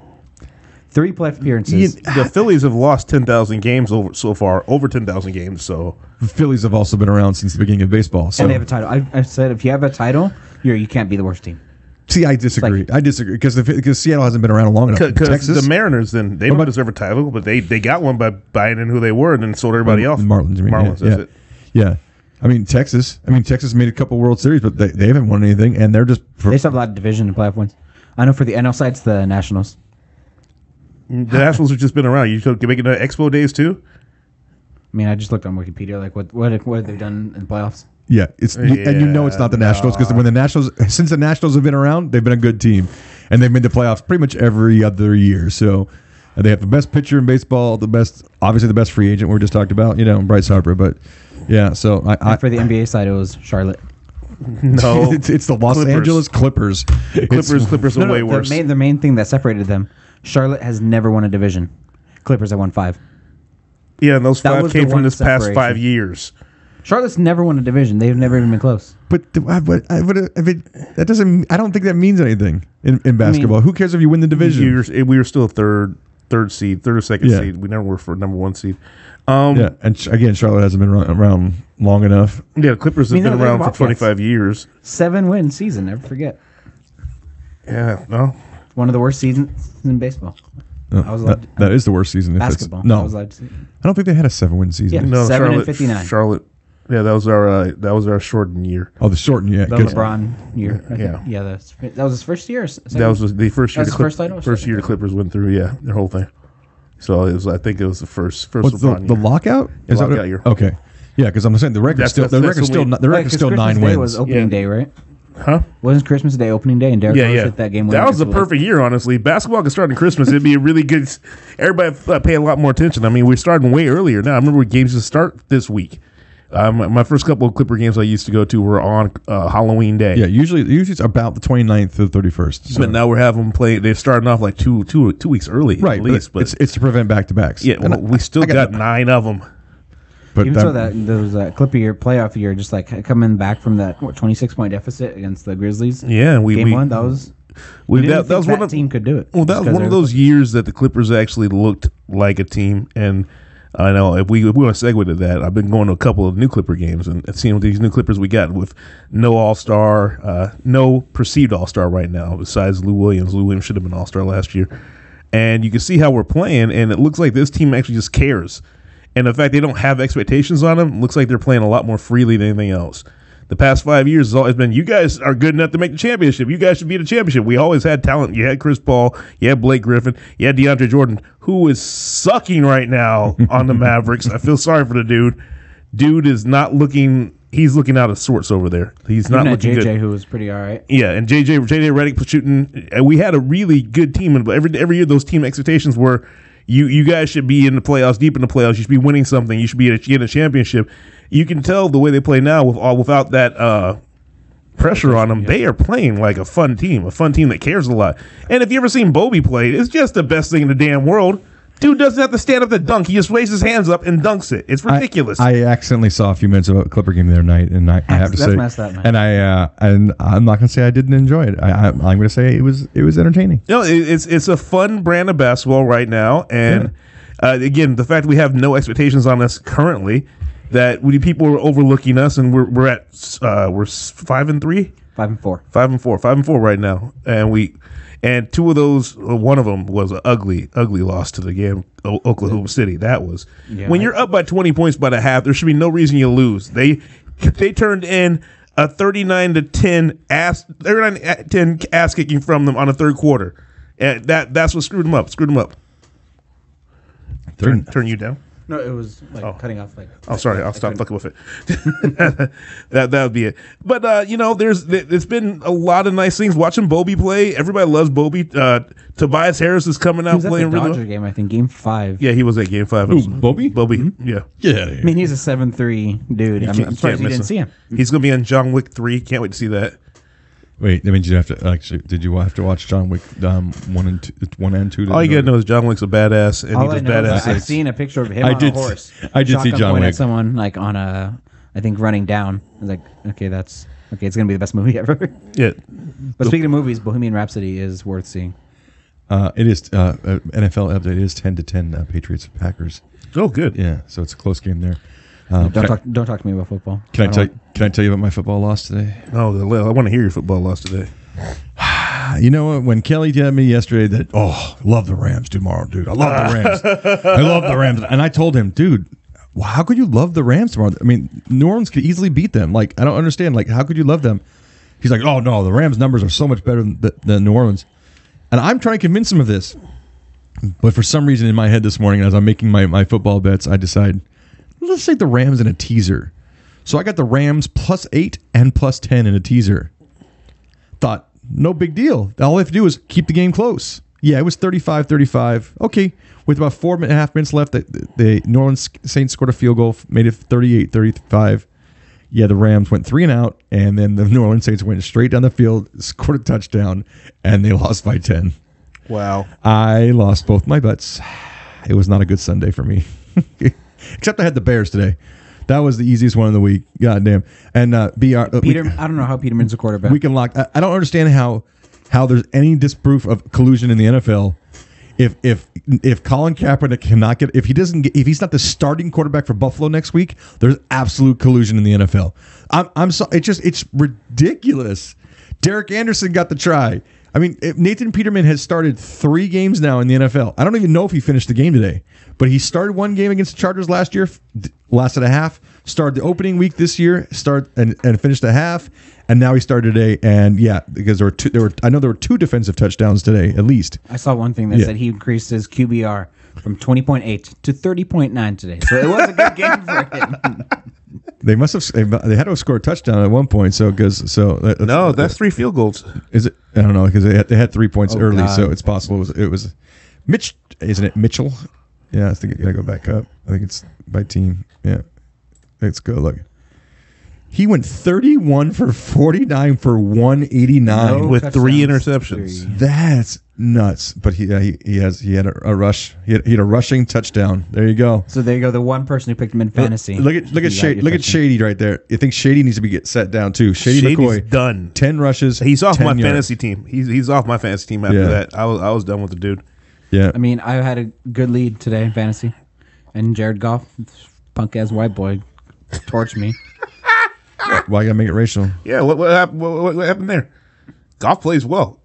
3 playoff appearances. The Phillies have lost 10,000 games so far, over 10,000 games. So The Phillies have also been around since the beginning of baseball. So And they have a title. I said if you have a title, you can't be the worst team. see, I disagree. Because Seattle hasn't been around long enough. because Texas, the Mariners, then they don't deserve a title, but they got one by buying in who they were and then sold everybody off. Marlins. I mean, Marlins, yeah, that's it. yeah. I mean, Texas made a couple World Series, but they haven't won anything, and they're just. They still have a lot of division and playoff wins. I know for the NL side, it's the Nationals. The Nationals have just been around. You can make it Expo days too. I mean, I just looked on Wikipedia, like what have they done in the playoffs? Yeah, and it's not the Nationals because since the Nationals have been around, they've been a good team, and they've made the playoffs pretty much every other year. So they have the best pitcher in baseball, obviously the best free agent we just talked about, Bryce Harper. But yeah, so And for the NBA side, it was Charlotte. No, it's the Los Clippers. Angeles Clippers. Clippers are way worse. The main thing that separated them, Charlotte has never won a division. Clippers have won 5. Yeah, and those That 5 was came the from one this past separation. 5 years. Charlotte's never won a division. They've never even been close. But that doesn't. I don't think that means anything in basketball. Who cares if you win the division? We were still third seed, third or second Yeah. seed. We never were for number 1 seed. Yeah, and again, Charlotte hasn't been around long enough. Yeah, the Clippers have I mean, been they're around for Bobcats. 25 years. 7-win season. Never forget. Yeah, no. One of the worst seasons in baseball. I was allowed That is the worst season. If basketball. No, I was allowed to see. I don't think they had a 7-win season. Yeah. No, 7 and Charlotte, 59. Charlotte. Yeah, that was our shortened year. Oh, the shortened, yeah. The 'cause- LeBron year. I think. Yeah. Yeah, that was his first year. Or second? That was the first year. That's the first title? First year the Clippers went through. Yeah, their whole thing. So I think it was the first What's LeBron the year. lockout? Is that Lockout what- year. Okay, yeah, because I'm saying the record's That's still when we- the record's still 9 Christmas wins. Day was opening Yeah. day, right? Huh? Wasn't Christmas Day opening day? And Derek Rose hit that game winner. That was the perfect year, honestly. Basketball could start on Christmas. It'd be a really good. Everybody pay a lot more attention. I mean, we're starting way earlier now. I remember games to start this week. My first couple of Clipper games I used to go to were on Halloween Day. Yeah, usually it's about the 29th to the 31st. So. But now we're having them play. They're starting off like two weeks early, Right, at least. But it's to prevent back-to-backs. yeah, And well, we still got 9 of them. But Even so, there was a Clipper year, playoff year, just like coming back from that 26-point deficit against the Grizzlies. Yeah, Game 1, that was. that was one of team could do it. Well, that was Because one of they're- those years that the Clippers actually looked like a team. And I know if we want to segue to that, I've been going to a couple of new Clipper games and seeing what these new Clippers we got with no All-Star, no perceived All-Star right now besides Lou Williams. Lou Williams should have been All-Star last year. And you can see how we're playing, and it looks like this team actually just cares. And the fact they don't have expectations on them looks like they're playing a lot more freely than anything else. The past 5 years has always been, you guys are good enough to make the championship. You guys should be in the championship. We always had talent. You had Chris Paul. You had Blake Griffin. You had DeAndre Jordan, who is sucking right now on the Mavericks. I feel sorry for the dude. Dude is not looking – he's looking out of sorts over there. He's not Even looking JJ, good. who was pretty all right. Yeah, and JJ Redick was shooting. We had a really good team, but every year those team expectations were – You guys should be in the playoffs, deep in the playoffs. You should be winning something. You should be in a championship. You can tell the way they play now without that pressure on them. They are playing like a fun team that cares a lot. And if you ever seen Bobby play, it's just the best thing in the damn world. Dude doesn't have to stand up to dunk. He just raises his hands up and dunks it. It's ridiculous. I accidentally saw a few minutes of a Clipper game the other night, and I have to That's say, messed up, man. and I'm not going to say I didn't enjoy it. I'm going to say it was entertaining. It's a fun brand of basketball right now, and again, the fact that we have no expectations on us currently, that people are overlooking us, and we're 5-3, 5-4. 5-4 right now, and two of those, one of them was an ugly loss to the game, Oklahoma City. That was when you're up by 20 points by the half. There should be no reason you lose. They turned in a 39-10 ass kicking from them on the third quarter, and that's what screwed them up. Turn you down. No, it was cutting off. Sorry, I'll stop fucking with it. that would be it. But it's been a lot of nice things. Watching Bobby play, everybody loves Bobby. Tobias Harris is coming out playing really well. Game, I think, game 5. Yeah, he was at game 5. Who, Bobby? Bobby, Mm-hmm. yeah. Yeah. I mean, he's a 7'3" dude. I'm surprised you didn't see him. He's gonna be on John Wick 3. Can't wait to see that. Wait, that means you have to actually. Did you have to watch John Wick 1 and 2? All you gotta know is John Wick's a badass, and All he I does know is badass I've things. seen a picture of him on a horse. I did see Shotgun John point Wick. at someone on a, I think running down. I was like, okay, it's gonna be the best movie ever. Yeah, But speaking of movies, Bohemian Rhapsody is worth seeing. It is NFL update is 10-10 Patriots Packers. Oh, good. Yeah, so it's a close game there. Don't talk to me about football. Can I tell you about my football loss today? Oh, I want to hear your football loss today. You know what? When Kelly told me yesterday that, love the Rams tomorrow, dude. I love the Rams. I love the Rams. And I told him, dude, how could you love the Rams tomorrow? I mean, New Orleans could easily beat them. Like, I don't understand. Like, how could you love them? He's like, oh, no, the Rams' numbers are so much better than New Orleans. And I'm trying to convince him of this. But for some reason in my head this morning, as I'm making my football bets, I decide, let's take the Rams in a teaser. So I got the Rams +8 and +10 in a teaser. Thought, no big deal. All I have to do is keep the game close. Yeah, it was 35-35. Okay, with about 4.5 minutes left, the New Orleans Saints scored a field goal, made it 38-35. Yeah, the Rams went 3 and out, and then the New Orleans Saints went straight down the field, scored a touchdown, and they lost by 10. Wow. I lost both my bets. It was not a good Sunday for me. Except I had the Bears today. That was the easiest one of the week. God damn. And I don't know how Peterman's a quarterback. We can lock. I don't understand how there's any disproof of collusion in the NFL. If Colin Kaepernick cannot get, if he's not the starting quarterback for Buffalo next week, there's absolute collusion in the NFL. I'm so it's ridiculous. Derek Anderson got the try. I mean, Nathan Peterman has started 3 games now in the NFL. I don't even know if he finished the game today, but he started 1 game against the Chargers last year, lasted a half, started the opening week this year, and finished a half, and now he started today. And yeah, because there were 2 defensive touchdowns today at least. I saw one thing that said he increased his QBR from 20.8 to 30.9 today, so it was a good game for him. They must have. They had to have scored a touchdown at one point. That's 3 field goals. Is it? I don't know because they had 3 points early, God. so it's possible. It was Mitch, isn't it? Mitchell. Yeah, I think I gotta go back up. I think it's by team. Yeah, let's go. Look, he went 31 for 49 for 189 with 3 interceptions. That's nuts. But he had a rush. He had a rushing touchdown. There you go. So there you go. The one person who picked him in fantasy. Look at Shady right there. You think Shady needs to be set down too? Shady Shady's McCoy done. 10 rushes. He's off 10 my yards. fantasy team. He's off my fantasy team after that. I was done with the dude. Yeah. I mean, I had a good lead today in fantasy, and Jared Goff, punk ass white boy, torched me. Why you gotta make it racial? Yeah, what happened there? Goff plays well.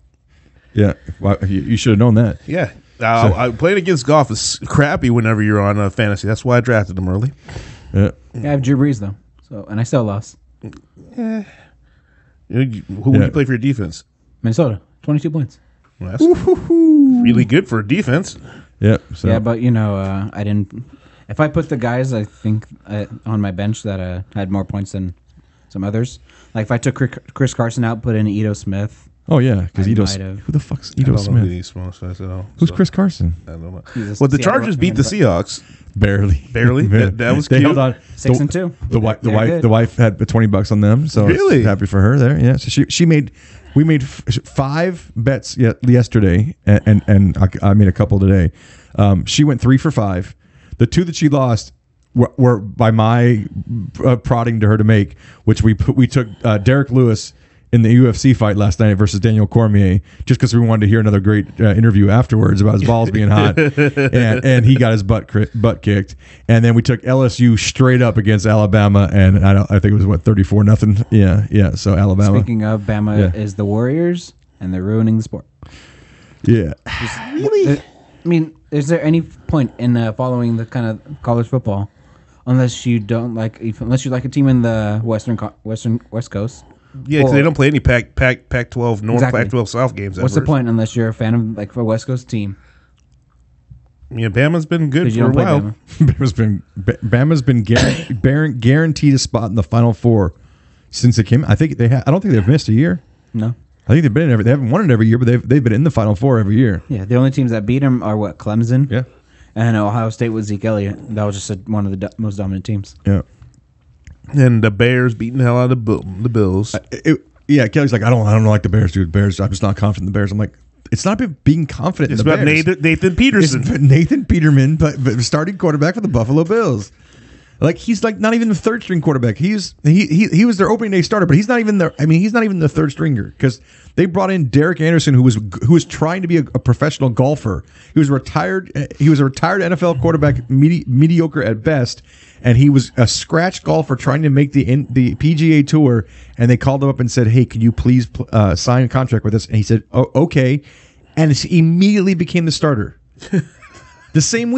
Yeah. Well, you should have known that. Yeah. I playing against Goff is crappy whenever you're on fantasy. That's why I drafted him early. Yeah. I have Drew Brees though, and I still lost. Who would you play for your defense? Minnesota, 22 points. Well, that's really good for a defense. Yeah. So. Yeah, but I didn't. If I put the guys I think on my bench that had more points than some others, like if I took Chris Carson out, put in Ito Smith. Oh yeah, because who the fuck's Ito Smith? Who's Chris Carson? I don't know. Well, the Chargers beat the Seahawks. Barely. That was they cute. held on. 6-2. The wife had $20 on them, so really happy for her there. Yeah, so we made 5 bets yesterday, and I made a couple today. She went 3 for 5. The 2 that she lost were by my prodding to her to make, which we took Derek Lewis in the UFC fight last night versus Daniel Cormier, just because we wanted to hear another great interview afterwards about his balls being hot, and he got his butt kicked. And then we took LSU straight up against Alabama, and I think it was 34-0. Yeah. So Alabama. Speaking of, Bama is the Warriors, and they're ruining the sport. Yeah. Really? I mean, is there any point in following the kind of college football, unless you like a team in the West Coast? Yeah, because they don't play any Pac-12 North, Exactly. Pac-12 South games. What's the point unless you're a fan of like a West Coast team? Yeah, Bama's been good Because you for a don't play while. Bama. Bama's been guaranteed a spot in the Final Four since it came. I think I don't think they've missed a year. No. I think they've been in they haven't won it every year, but they've been in the Final Four every year. Yeah, the only teams that beat them are Clemson. Yeah. And Ohio State with Zeke Elliott. That was just one of the most dominant teams. Yeah. And the Bears beating the hell out of the Bills. Yeah, Kelly's like, I don't like the Bears, dude. Bears, I'm just not confident in the Bears. I'm like, it's not about being confident It's in the about Bears. Nathan Peterson. It's Nathan Peterman, but starting quarterback for the Buffalo Bills. Like, he's like not even the third string quarterback. He was their opening day starter, but he's not even he's not even the third stringer, because they brought in Derek Anderson, who was trying to be a professional golfer. He was a retired NFL quarterback, mediocre at best, and he was a scratch golfer trying to make the PGA Tour. And they called him up and said, "Hey, can you please sign a contract with us?" And he said, "Oh, okay," and he immediately became the starter. In the same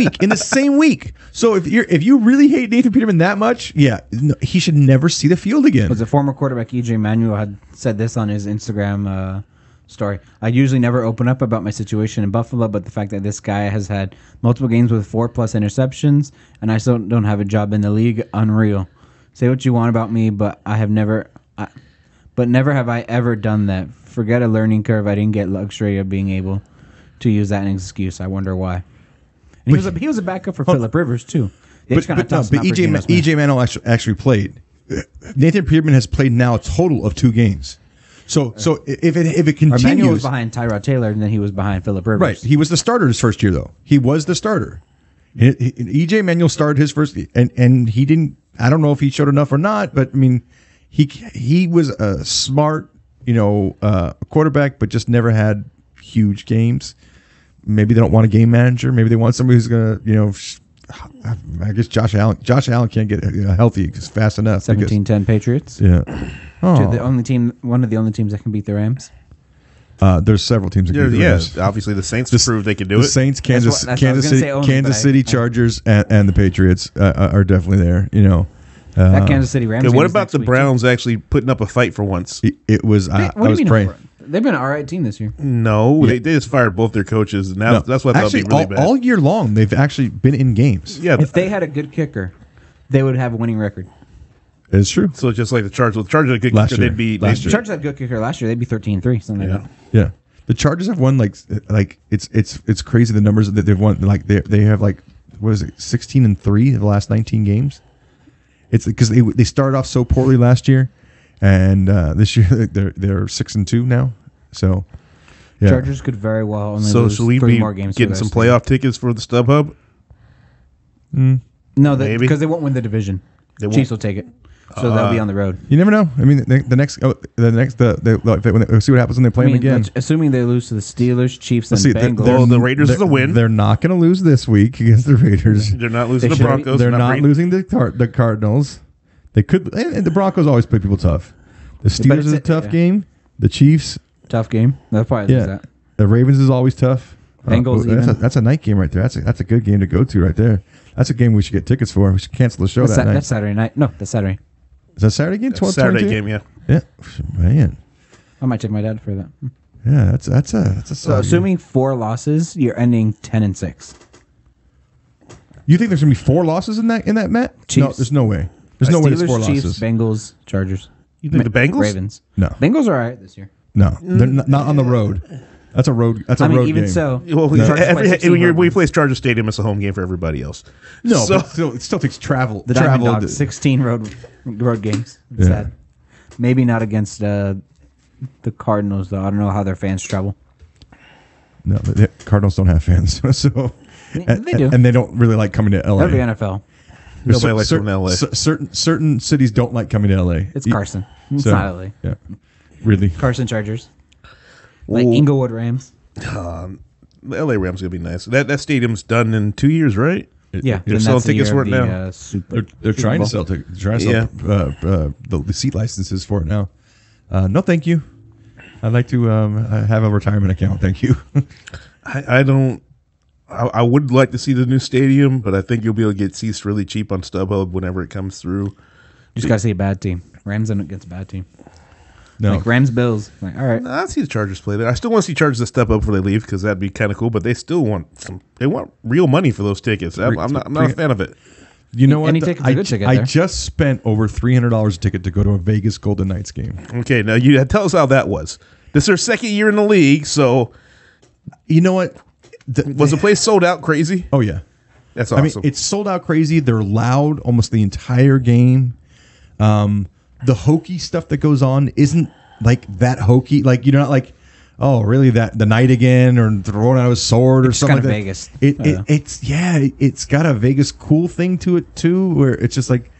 week. So if you really hate Nathan Peterman that much, he should never see the field again. Was the former quarterback EJ Manuel had said this on his Instagram story. I usually never open up about my situation in Buffalo, but the fact that this guy has had multiple games with 4+ interceptions, and I still don't have a job in the league, unreal. Say what you want about me, but never have I ever done that. Forget a learning curve. I didn't get luxury of being able to use that as an excuse. I wonder why. And he was a backup for Phillip Rivers too. But EJ Manuel actually played. Nathan Peterman has played now a total of 2 games. So if it continues, Manuel was behind Tyrod Taylor, and then he was behind Phillip Rivers. Right, he was the starter his first year though. He was the starter. EJ Manuel started his first, and he didn't. I don't know if he showed enough or not, but I mean, he was a smart, quarterback, but just never had huge games. Maybe they don't want a game manager. Maybe they want somebody who's going to, I guess Josh Allen. Josh Allen can't get healthy fast enough. 17-10 Patriots. Yeah. Oh. One of the only teams that can beat the Rams. There's several teams that can beat the Rams. Obviously the Saints proved they could do it. The Saints, Kansas City I Chargers, and the Patriots are definitely there. That Kansas City Rams. Okay, what about the Browns actually putting up a fight for once? It was. I was praying. They've been an all right team this year. No, they just fired both their coaches, and that's what they'll be really bad. All year long, they've actually been in games. Yeah, If they had a good kicker, they would have a winning record. It's true. So just like the Chargers, with the Chargers, had a good Last kicker, year. they'd be Last The year. Chargers had a good kicker last year. They'd be 13-3, something like that. Yeah, the Chargers have won like it's crazy the numbers that they've won. Like they have like, what is it, 16-3 of the last 19 games. It's because they started off so poorly last year, and this year they're 6-2 now. So yeah. Chargers could very well only So lose should we 3 be more games. getting some playoff tickets for the StubHub? No, Maybe. because they won't win the division. They won't? Chiefs will take it, so they'll be on the road. You never know. I mean, we'll see what happens when they play them again. Assuming they lose to the Steelers, Chiefs, and See, Bengals. the Raiders is a win. They're not going to lose this week against the Raiders. They're not losing They the should- Broncos. They're not Brady. losing the Cardinals. They could. And the Broncos always play people tough. The Steelers it's is a a- tough yeah. game. The Chiefs, Tough game. They'll probably lose yeah. that. The Ravens is always tough. Bengals even. That's a night game right there. That's a good game to go to right there. That's a game we should get tickets for. We should cancel the show that night. That's Saturday night. No, that's Saturday. Is that Saturday game? 12, Saturday 22? game, yeah. Yeah, man. I might take my dad for that. Yeah, that's a. So solid assuming 4 losses, you're ending 10-6. game. You think there's gonna be 4 losses in that Matt? No, Chiefs. there's no way. There's no way there's 4 Steelers, Chiefs, losses. Bengals, Chargers. You think the Bengals? Ravens. No. Bengals are all right this year. No, they're not on the road. That's a road. That's a I mean, road even game. so, Well, Chargers play 16 when road we games. play Chargers Stadium, it's a home game for everybody else. No, So- but it still takes travel. The travel. Diamond Dogs, 16 road games. Yeah. Sad. Maybe not against the Cardinals, though. I don't know how their fans travel. No, the Cardinals don't have fans, so They do. and they don't really like coming to LA. Every NFL. There's Nobody likes certain, going to LA. certain cities don't like coming to LA. It's Carson. It's So, not LA. Yeah, really. Carson Chargers. Like Ooh. Inglewood Rams. The LA Rams gonna be nice. That stadium's done in 2 years, right? Yeah. They're and selling that's the tickets year for of it the, now. They're trying to sell tickets. Trying to sell the seat licenses for it now. No, thank you. I'd like to have a retirement account. Thank you. I don't. I would like to see the new stadium, but I think you'll be able to get seats really cheap on StubHub whenever it comes through. Just got to see a bad team. Rams against a bad team. No, Like Rams Bills. Like, all right. I see the Chargers play there. I still want to see Chargers to step up before they leave because that'd be kind of cool. But they still want some. They want real money for those tickets. I'm not a fan of it. you know what? Any ticket's a good ticket I there. just spent over $300 a ticket to go to a Vegas Golden Knights game. Okay, now you tell us how that was. This is their second year in the league, so You know what? was the place sold out crazy? Oh yeah. That's I mean, awesome. it's sold out crazy. They're loud almost the entire game. The hokey stuff that goes on isn't like that hokey. Like, you're not like, oh, really, that the night again or throwing out a sword or It's something like kinda that. Vegas. It's got a Vegas cool thing to it too, where it's just like,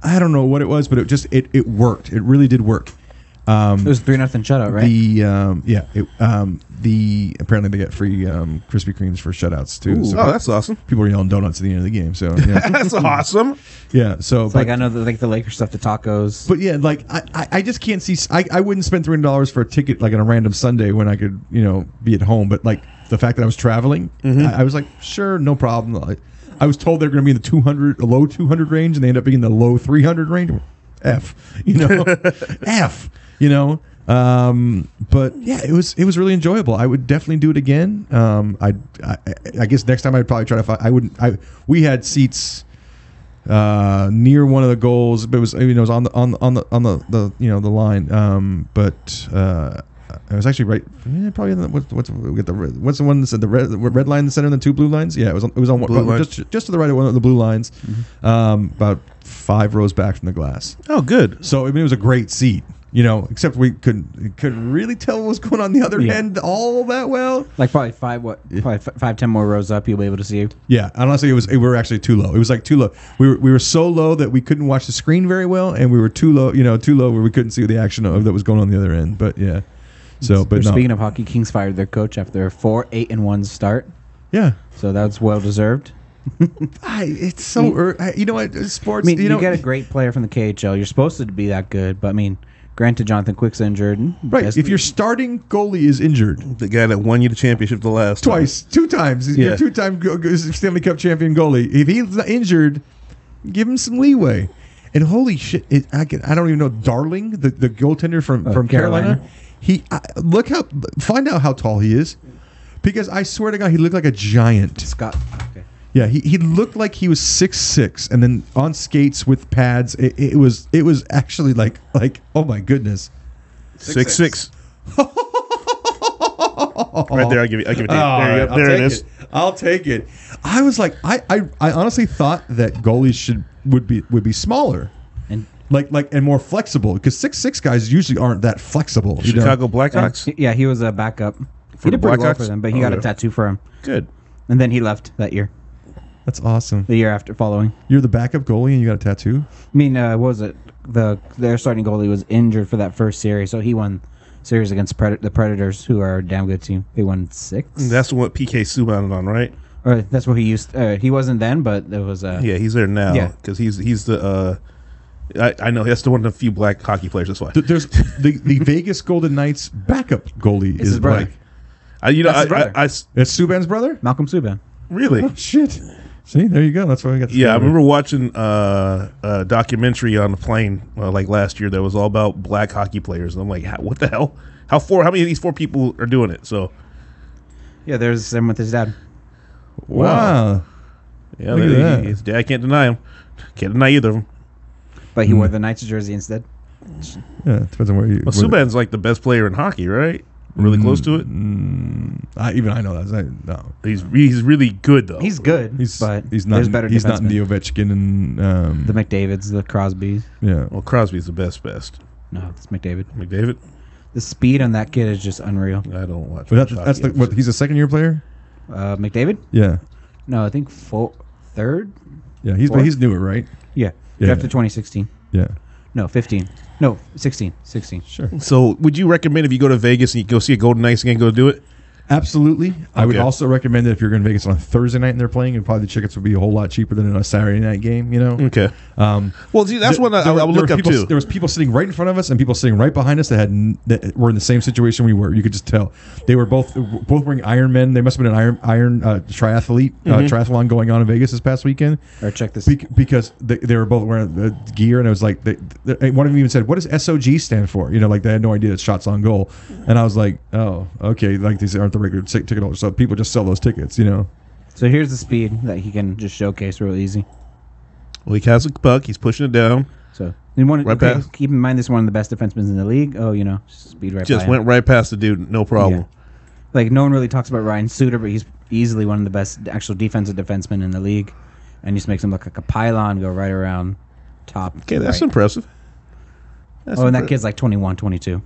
I don't know what it was, but it worked. It really did work. It was 3-0 shutout, right? Apparently they get free Krispy Kremes for shutouts too. Ooh. So Oh, that's awesome. people are yelling donuts at the end of the game. So yeah, That's awesome. yeah. So It's like I know the Lakers stuff, the tacos. but yeah, like I just can't see. I wouldn't spend $300 for a ticket like on a random Sunday when I could be at home. But like the fact that I was traveling, I was like, sure, no problem. I was told they're going to be in the low 200 range, and they end up being in the low 300 range. F. But yeah, it was really enjoyable. I would definitely do it again. I guess next time I'd probably try to find. We had seats near one of the goals, but it was on the line. But it was actually right. Probably in what's the one that said the red line in the center and the two blue lines? Yeah, it was on one, just to the right of one of the blue lines, about 5 rows back from the glass. Oh, good. So I mean, it was a great seat. Except we couldn't really tell what was going on the other end all that well. Like probably 5-10 more rows up, you'll be able to see. Yeah, honestly, we were actually too low. It was like too low. We were so low that we couldn't watch the screen very well, and we were too low where we couldn't see the action that was going on the other end. But yeah, Speaking of hockey, Kings fired their coach after a 4-8-1 start. Yeah, So that's well deserved. it's so you know what sports. I mean, you get a great player from the KHL. You're supposed to be that good, but I mean, granted, Jonathan Quick's injured. Right. If your starting goalie is injured, The guy that won you the championship the last twice, 2 times, he's Yeah. your 2-time Stanley Cup champion goalie. If he's not injured, give him some leeway. And holy shit, I don't even know. Darling, the goaltender from Carolina. Find out how tall he is, because I swear to God, he looked like a giant. Scott. Okay. Yeah, he looked like he was 6'6", and then on skates with pads. It was actually like oh my goodness. 6'6". Right there, I give it to you. There you go. There it is. I'll take it. I was like, I honestly thought that goalies would be smaller And and more flexible, because 6'6" guys usually aren't that flexible. Chicago Blackhawks. yeah, he was a backup. He the did pretty well Blackhawks? for them, but he got a tattoo for him. Good. And then he left that year, That's awesome. the year after following. You're the backup goalie and you got a tattoo. I mean, what was it? Their starting goalie was injured for that first series, so he won series against the Predators, who are a damn good team. They won 6. That's what PK Subban on, right? Or that's what he used. He wasn't then, but there was. Yeah, he's there now. Yeah. Because he's the. I know that's the one of the few black hockey players. That's why. There's the Vegas Golden Knights backup goalie It's his brother. That's his brother. It's Subban's brother. Malcolm Subban. Really. Oh shit! See, there you go. That's why we got. Yeah, I remember watching a documentary on the plane like last year that was all about black hockey players, and I'm like, what the hell? How many of these 4 people are doing it? So Yeah, there's him with his dad. Wow. yeah, Look at that. his dad can't deny him. Can't deny either of them. But he wore the Knights jersey instead. Yeah, it depends on where you. Well, Subban's like the best player in hockey, right? Really close to it. I know that. No, He's really good though. He's good, he's but he's not. there's better He's not in defensemen. the Ovechkin and The McDavids, the Crosbys. yeah. Well, Crosby's the best. No, it's McDavid. McDavid. The speed on that kid is just unreal. I don't watch. But that's the, what, he's a second-year player? McDavid? Yeah. No, I think third? Yeah, he's newer, right? Yeah. Yeah. Drafted 2016. Yeah. No, 15. No, 16. 16. Sure. So, would you recommend if you go to Vegas and you go see a Golden Knights game, go do it? Absolutely. I would Okay. also recommend that if you're going to Vegas on a Thursday night and they're playing, and probably the tickets would be a whole lot cheaper than a Saturday night game, you know? Okay. Well, see, that's what I would look up people, too. There was people sitting right in front of us and people sitting right behind us that were in the same situation we were. You could just tell. They were both wearing Iron Men. They must have been an iron triathlon going on in Vegas this past weekend. Or check this. Because they were both wearing gear, and it was like one of them even said, "What does SOG stand for?" You know, like they had no idea it's shots on goal. And I was like, "Oh, okay." Like these aren't the regular ticket holders, so people just sell those tickets, you know. So here's the speed that he can just showcase real easy. Well, he has a puck. He's pushing it down. So Right past. keep in mind this is one of the best defensemen in the league. Oh, you know, speed right Just by went him. right past the dude. No problem. Yeah. Like no one really talks about Ryan Suter, but he's easily one of the best actual defensive defensemen in the league, and just makes him look like a pylon, go right around top. Okay, that's right. impressive. And that kid's like 21, 22.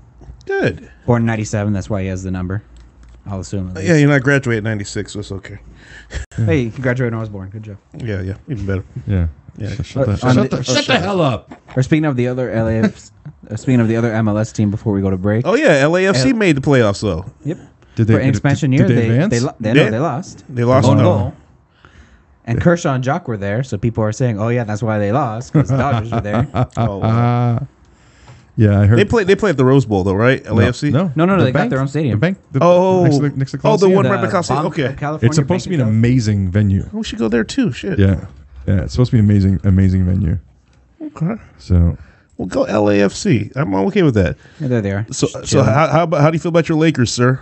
Good. Born in 97, that's why he has the number. I'll assume. Yeah, you're not graduating in 96, so it's okay. Hey, you graduated when I was born. Good job. Yeah, even better. Yeah. Yeah. Shut On the hell up. Or speaking of the other speaking of the other MLS team before we go to break. Oh, yeah, LAFC made the playoffs, though. Yep. Did they For an expansion year, did they advance? they lost. They lost. Own No. goal. And Kershaw and Jock were there, so people are saying, "Oh yeah, that's why they lost because the Dodgers were there." Oh, wow. Yeah, I heard. They play at the Rose Bowl, though, right? LAFC? No, No, the they got bank- their own stadium. The bank. Oh, next to the the Coliseum. one right across the Bomb Okay. of California It's supposed to be an Bank amazing venue. We should go there, too. Shit. Yeah, it's supposed to be an amazing venue. Okay. So We'll go LAFC. I'm okay with that. Yeah, there they are. So Just so chilling. how do you feel about your Lakers, sir?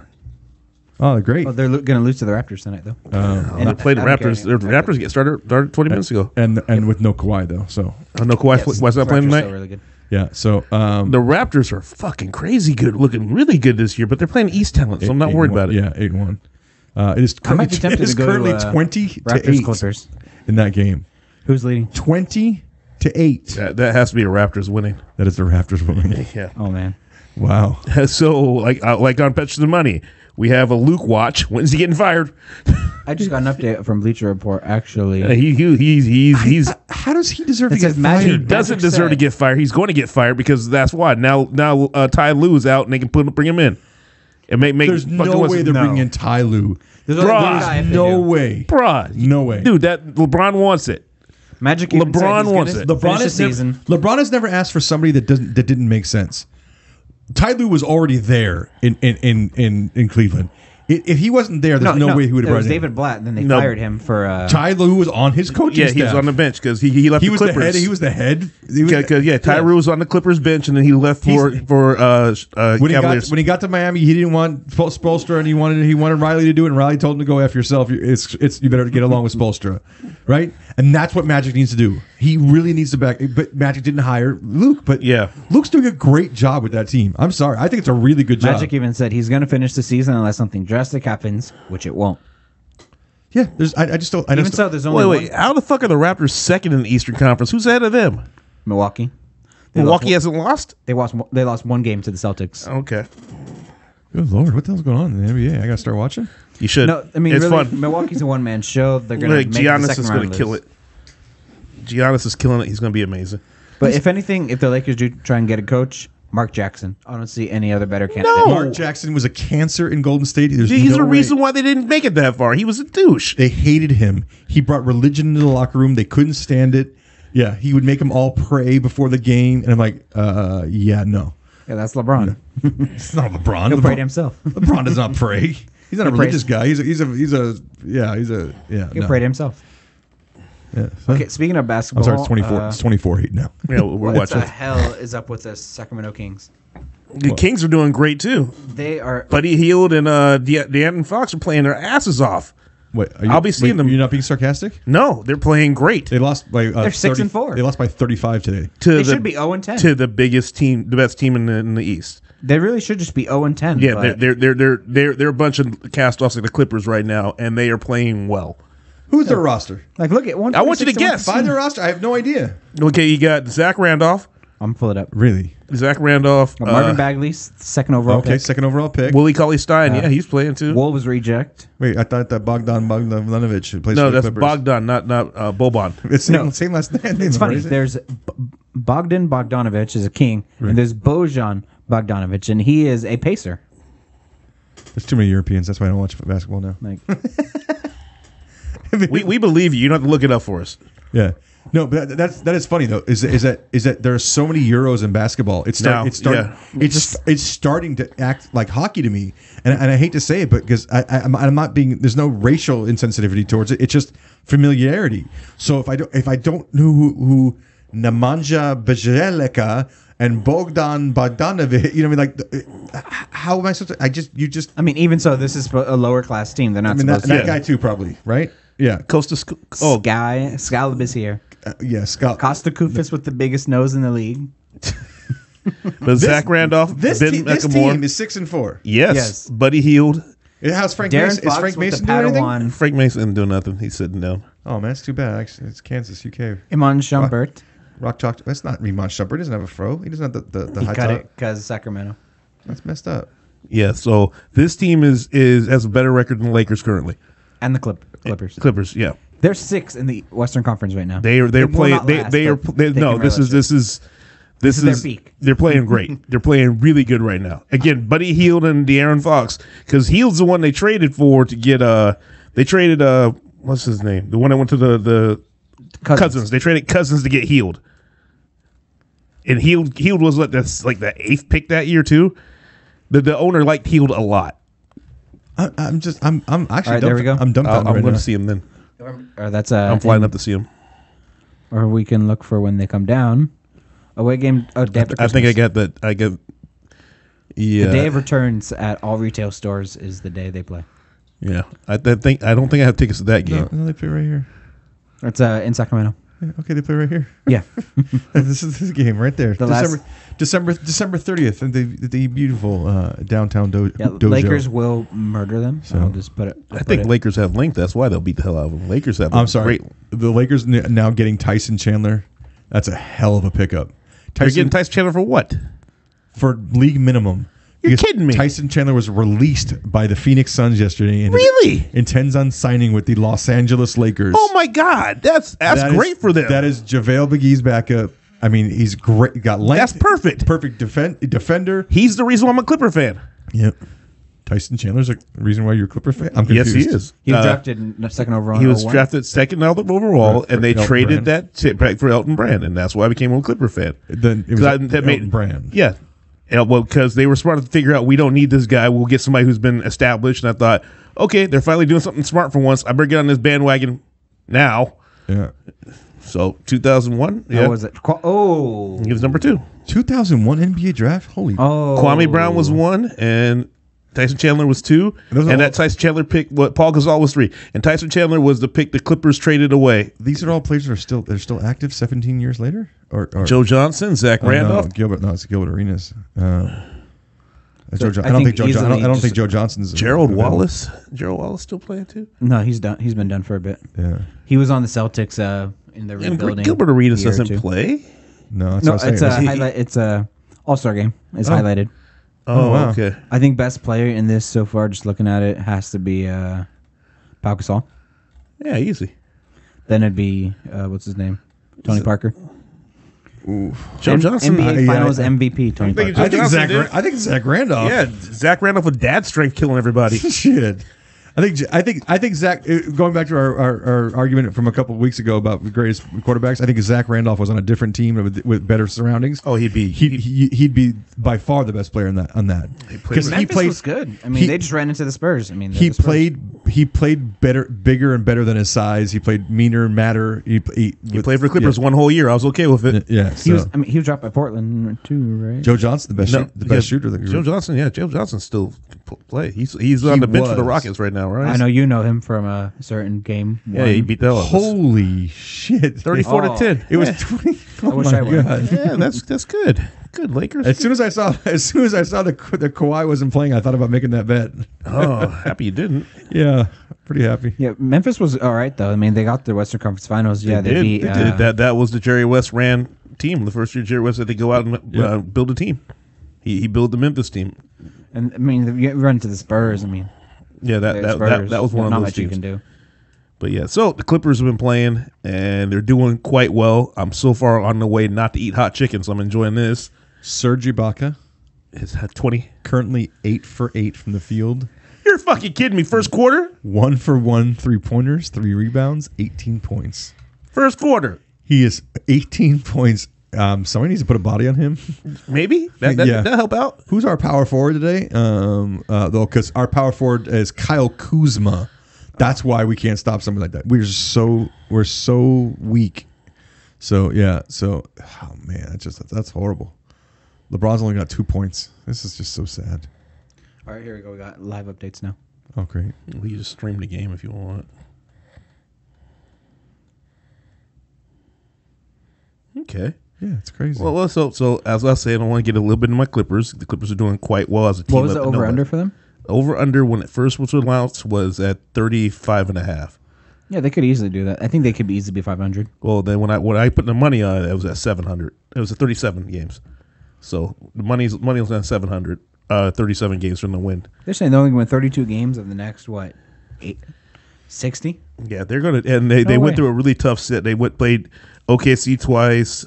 Oh, they're great. Well, they're going to lose to the Raptors tonight, though. They played the I don't care Raptors. The anymore. Raptors get started 20 minutes ago. And with no Kawhi though. So I know Kawhi. Yes, Why's not playing Raptors tonight? are really good. yeah. So The Raptors are fucking crazy good, looking really good this year, but they're playing East talent, so I'm not worried about it. Yeah, 8-1. It is I might be currently, tempted it is to go currently to 20 to Raptors 8 Clippers. in that game. Who's leading? 20 to 8. That has to be a Raptors winning. That is the Raptors winning. Yeah. Oh man. Wow. So like on Pitch the Money, we have a Luke watch. When's he getting fired? I just got an update from Bleacher Report. Actually, He's How does he deserve It to get says Magic- he fired? doesn't Magic deserve to said- get fired. He's going to get fired because that's why now Ty Lue's out and they can bring him in. And make There's fucking no what's- way they're bringing in Ty Lue. there's only Bruh. one guy if they No do. way. Bruh, No way. dude. That LeBron wants it. Magic. Even said LeBron he's wants gonna it. finish LeBron the has never, season. LeBron has never asked for somebody that didn't make sense. Ty Lue was already there in Cleveland. If he wasn't there, there's no way he would have It brought was him. David Blatt. Then they No. fired him for. Ty Lue was on his coaching Yeah, staff. he was on the bench because he left He the was the Clippers. head. He was the head. He was- Ty Lue was on the Clippers bench and then he left for when Cavaliers. he got to Miami, he didn't want Spoelstra, and he wanted Riley to do it. And Riley told him to go F yourself. It's you better get along with Spoelstra, right? And that's what Magic needs to do. He really needs to back. But Magic didn't hire Luke. But Yeah. Luke's doing a great job with that team. I'm sorry, I think it's a really good job. Magic even said he's going to finish the season unless something drastic happens, which it won't. Yeah, I just don't. I Even just so, there's only Wait, how the fuck are the Raptors second in the Eastern Conference? Who's ahead of them? Milwaukee. They Milwaukee lost, hasn't lost? they lost one game to the Celtics. Okay. Good Lord, what the hell's going on in the NBA? I gotta start watching. You should. No, I mean it's really, fun. Milwaukee's a one-man show. They're going to Like, make the Giannis second is round going to kill lose. it. Giannis is killing it. He's going to be amazing. But if anything, if the Lakers do try and get a coach, Mark Jackson. I don't see any other better candidate. No. Mark Jackson was a cancer in Golden State. There's He's no the way- reason why they didn't make it that far. He was a douche. They hated him. He brought religion into the locker room. They couldn't stand it. Yeah, he would make them all pray before the game, and I'm like, yeah, no. Yeah, that's LeBron. It's not LeBron. He'll LeBron, pray to himself. LeBron does not pray. He's not a He religious prays. guy. He's a yeah. He'll no. pray to himself. Yeah. Okay, speaking of I'm basketball, sorry. It's 24. It's 24-8 now. Yeah, we're what watching. the hell is up with the Sacramento Kings? The Kings are doing great too. They are. Buddy Hield and De'Aaron Fox are playing their asses off. Wait, I'll be seeing them. You're not being sarcastic. No, they're playing great. They lost by. They're 6-4. They lost by 35 today. To They should be 0-10. to the biggest team, the best team in the East. They really should just be 0-10. Yeah, but they're a bunch of cast-offs like the Clippers right now, and they are playing well. Who's their roster? like look at one. I want you to guess. Find their roster. I have no idea. Okay, you got Zach Randolph, I'm pull it up. Really? Zach Randolph. Marvin Bagley, second overall Okay, pick. second overall pick. Willie Cauley-Stein. Yeah, he's playing too. Wolves reject. Wait, I thought that Bogdanovich plays No, for the that's Clippers. Bogdan, not Boban. It's same last name. It's funny. What is it? There's Bogdan Bogdanovich is a king, and there's Bojan Bogdanovich, and he is a pacer. There's too many Europeans. That's why I don't watch basketball now. Like, We believe you. You don't have to look it up for us. Yeah. No, but that is funny though. Is that there are so many Euros in basketball? It's starting to act like hockey to me, and I hate to say it, but because I'm not being, there's no racial insensitivity towards it. It's just familiarity. So if I don't know who Nemanja Bjelica and Bogdan Bogdanovic, you know, what I mean, like, how am I supposed to? I mean, even so, this is a lower class team. They're not I mean, supposed that to. guy too, probably, right? Yeah. Scalab is here. Yeah, Scott. Costa Koufis with the biggest nose in the league. But Zach Randolph, This Ben team McLemore. is 6-4. Yes. Buddy Hield. How's Frank Darren Mason? Is Fox Frank with Mason the doing anything? Padawan. Frank Mason didn't do nothing. He's sitting down. Oh man, that's too bad. Actually, it's Kansas, UK. Iman Shumpert. Rock Chalk. That's not Iman Shumpert. He doesn't have a fro. He doesn't have the He high cut top. it because Sacramento. That's messed up. Yeah, so this team is has a better record than the Lakers currently. And the Clippers. Clippers, yeah. They're 6th in the Western Conference right now. They're will playing. not last, They are. but They, they no, can this relish is it. this This is is their peak. They're playing great. They're playing really good right now. Again, Buddy Hield and De'Aaron Fox, because Hield's the one they traded for to get. They traded what's his name? The one that went to the Cousins. They traded Cousins to get Hield. And Hield was like the 8th pick that year too. The owner liked Hield a lot. I'm actually. right, there we go. I'm dumbfounded. I'm right going now. to see him then. Or that's I'm flying up to see him. Or we can look for when they come down. Away game. Oh, day after I think I Christmas. got that. I got. Yeah. The day of returns at all retail stores is the day they play. Yeah. I don't think I have tickets to that game. No, they play right here. It's in Sacramento. Yeah, okay, they play right here. Yeah. This is the game right there. The last- December 30th, and the beautiful downtown Yeah, dojo. Lakers will murder them. So I'll just put it. I think Lakers have length. That's why they'll beat the hell out of them. Lakers have. I'm sorry. Great. The Lakers now getting Tyson Chandler. That's a hell of a pickup. You're getting Tyson Chandler for what? For league minimum. You're Because kidding me. Tyson Chandler was released by the Phoenix Suns yesterday and Really? intends on signing with the Los Angeles Lakers. Oh my God, that's That is- great for them. That is JaVale McGee's backup. I mean, he's great. Got length. That's perfect. Perfect defender. He's the reason why I'm a Clipper fan. Yep. Tyson Chandler's the reason why you're a Clipper fan. I'm Yes, confused. he is. He was drafted in the second overall. He was 01. drafted second overall, For and they Elton traded Brand. that back for Elton Brand, and that's why I became a Clipper fan. Then it was Elton Brand. Yeah. Well, because they were smart to figure out we don't need this guy. We'll get somebody who's been established. And I thought, okay, they're finally doing something smart for once. I better get on this bandwagon now. Yeah. So 2001, yeah, What was it? Oh. he was number 2. 2001 NBA draft. Holy. Oh. Kwame Brown was 1, and Tyson Chandler was 2. Those are And all- that Tyson Chandler pick, Paul Gasol was 3. And Tyson Chandler was the pick the Clippers traded away. These are all players that are still active 17 years later. Or Joe Johnson, Zach oh, Randolph. No, Gilbert. No, it's Gilbert Arenas. So I don't think Joe. easily I don't just- think Joe Johnson's Gerald available. Wallace. Gerald Wallace still playing too? No, he's done. He's been done for a bit. Yeah. He was on the Celtics in the And rebuilding. Gilbert Arenas year or doesn't two. play. No, that's No, what I was it's saying. a highlight. It's a All-Star game. It's highlighted. Oh, wow. okay. I think best player in this so far, just looking at it, has to be Pau Gasol. Yeah, easy. Then it'd be what's his name, Tony Parker. Joe Johnson. NBA yeah, Finals I- MVP. Tony think Parker. I think Johnson did. I think Zach Randolph. Yeah, Zach Randolph with dad strength killing everybody. Shit. I think Zach. Going back to our argument from a couple of weeks ago about the greatest quarterbacks, I think Zach Randolph was on a different team with better surroundings. Oh, he'd be. He'd be by far the best player on that. Because Memphis was good. I mean, he- they just ran into the Spurs. I mean, He the Spurs. played bigger and better than his size. He played meaner, madder. He played for the Clippers one whole year. I was okay with it. Yeah, He was. I mean, he was dropped by Portland too, right? Joe Johnson, the best shooter. Joe Johnson. Yeah, Joe Johnson still can play. He's on the bench for the was. Rockets right now, right? I know you know him from a certain game. Yeah, he beat the hell out of us. Holy shit! 34 to Oh. 10. It was Yeah. 20. I wish I won. Yeah, that's good. Good Lakers. As soon as I saw the Kawhi wasn't playing, I thought about making that bet. Oh, happy you didn't. Yeah, pretty happy. Yeah, Memphis was all right though. I mean, they got the Western Conference Finals. Yeah, they beat. They did. That was the Jerry West ran team. The first year Jerry West said they go out and build a team. He built the Memphis team. And I mean, you run to the Spurs. I mean, Yeah, that was one of not those much teams. you can do. But yeah, so the Clippers have been playing, and they're doing quite well. I'm so far on the way not to eat hot chicken, so I'm enjoying this. Serge Ibaka It's had 20. currently 8 for 8 from the field. You're fucking kidding me. First quarter? 1 for 1 3-pointers, 3 rebounds, 18 points. First quarter. He is 18 points. Somebody needs to put a body on him. Maybe? That'll help out. Who's our power forward today? Though, because our power forward is Kyle Kuzma. That's why we can't stop something like that. We're so weak. So yeah. So oh man, that's horrible. LeBron's only got 2 points. This is just so sad. All right, here we go. We got live updates now. Oh great. We can just stream the game if you want. Okay. Yeah, it's crazy. Well, so as I said, I want to get a little bit in my Clippers. The Clippers are doing quite well as a team. What was the over-under for them? Over-under when it first was announced was at 35.5. Yeah, they could easily do that. I think they could easily be 500. Well, then when I put the money on it, it was at 700. It was at 37 games. So the money was at 700. 37 games from the win. They're saying they're only going to win 32 games of the next, 60? Yeah, they're gonna, and they went through a really tough set. They played OKC twice,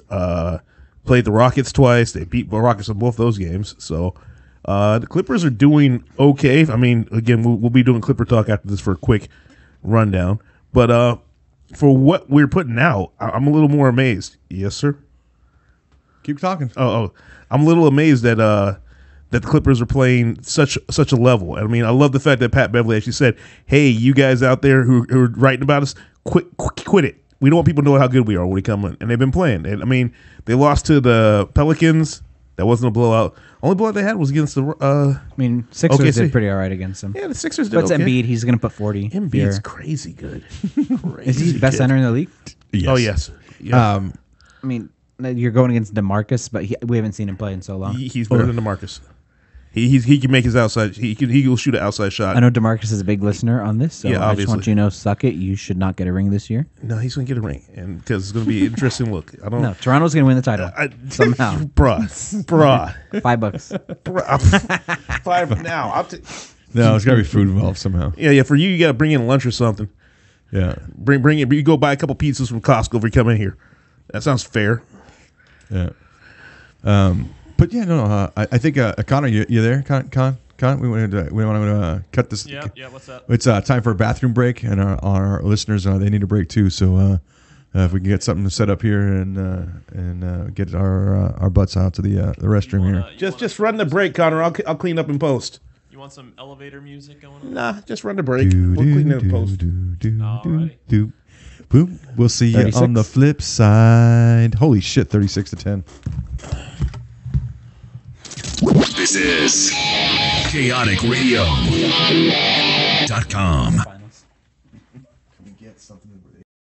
played the Rockets twice. They beat the Rockets in both those games. So the Clippers are doing okay. I mean, again, we'll be doing Clipper talk after this for a quick rundown. But for what we're putting out, I'm a little more amazed. Yes, sir. Keep talking. Oh, I'm a little amazed that the Clippers are playing such a level. I mean, I love the fact that Pat Beverly actually said, "Hey, you guys out there who are writing about us, quit it. We don't want people to know how good we are when we come in." And they've been playing. And I mean, they lost to the Pelicans. That wasn't a blowout. Only blowout they had was against the. I mean, Sixers OKC. did pretty all right against them. Yeah, the Sixers did. But it's okay. Embiid. He's going to put 40. Embiid's here. crazy good. Is he the best center in the league? Yes. Oh yes. Yeah. I mean, you're going against DeMarcus, but we haven't seen him play in so long. He's better than DeMarcus. He can make his outside. He will shoot an outside shot. I know DeMarcus is a big listener on this, so Yeah, I just want obviously. you to know, suck it. You should not get a ring this year. No, he's gonna get a ring, and because it's gonna be an interesting look. I don't. No, Toronto's going to win the title somehow. bruh. $5. 5 now. No, it's got to be food involved somehow. Yeah. For you, you gotta bring in lunch or something. Yeah. Bring it. You go buy a couple pizzas from Costco if you come in here. That sounds fair. Yeah. But yeah, no. I think Connor, you there? Con, we want to cut this. Yeah, what's up? It's time for a bathroom break, and our listeners they need a break too. So if we can get something set up here and get our butts out to the restroom here. Just run the break, Connor. I'll clean up in post. You want some elevator music going on? Nah, just run the break. We'll clean it in post. Alrighty. Boom. We'll see you 36. on the flip side. Holy shit, 36-10. This is chaoticradio.com.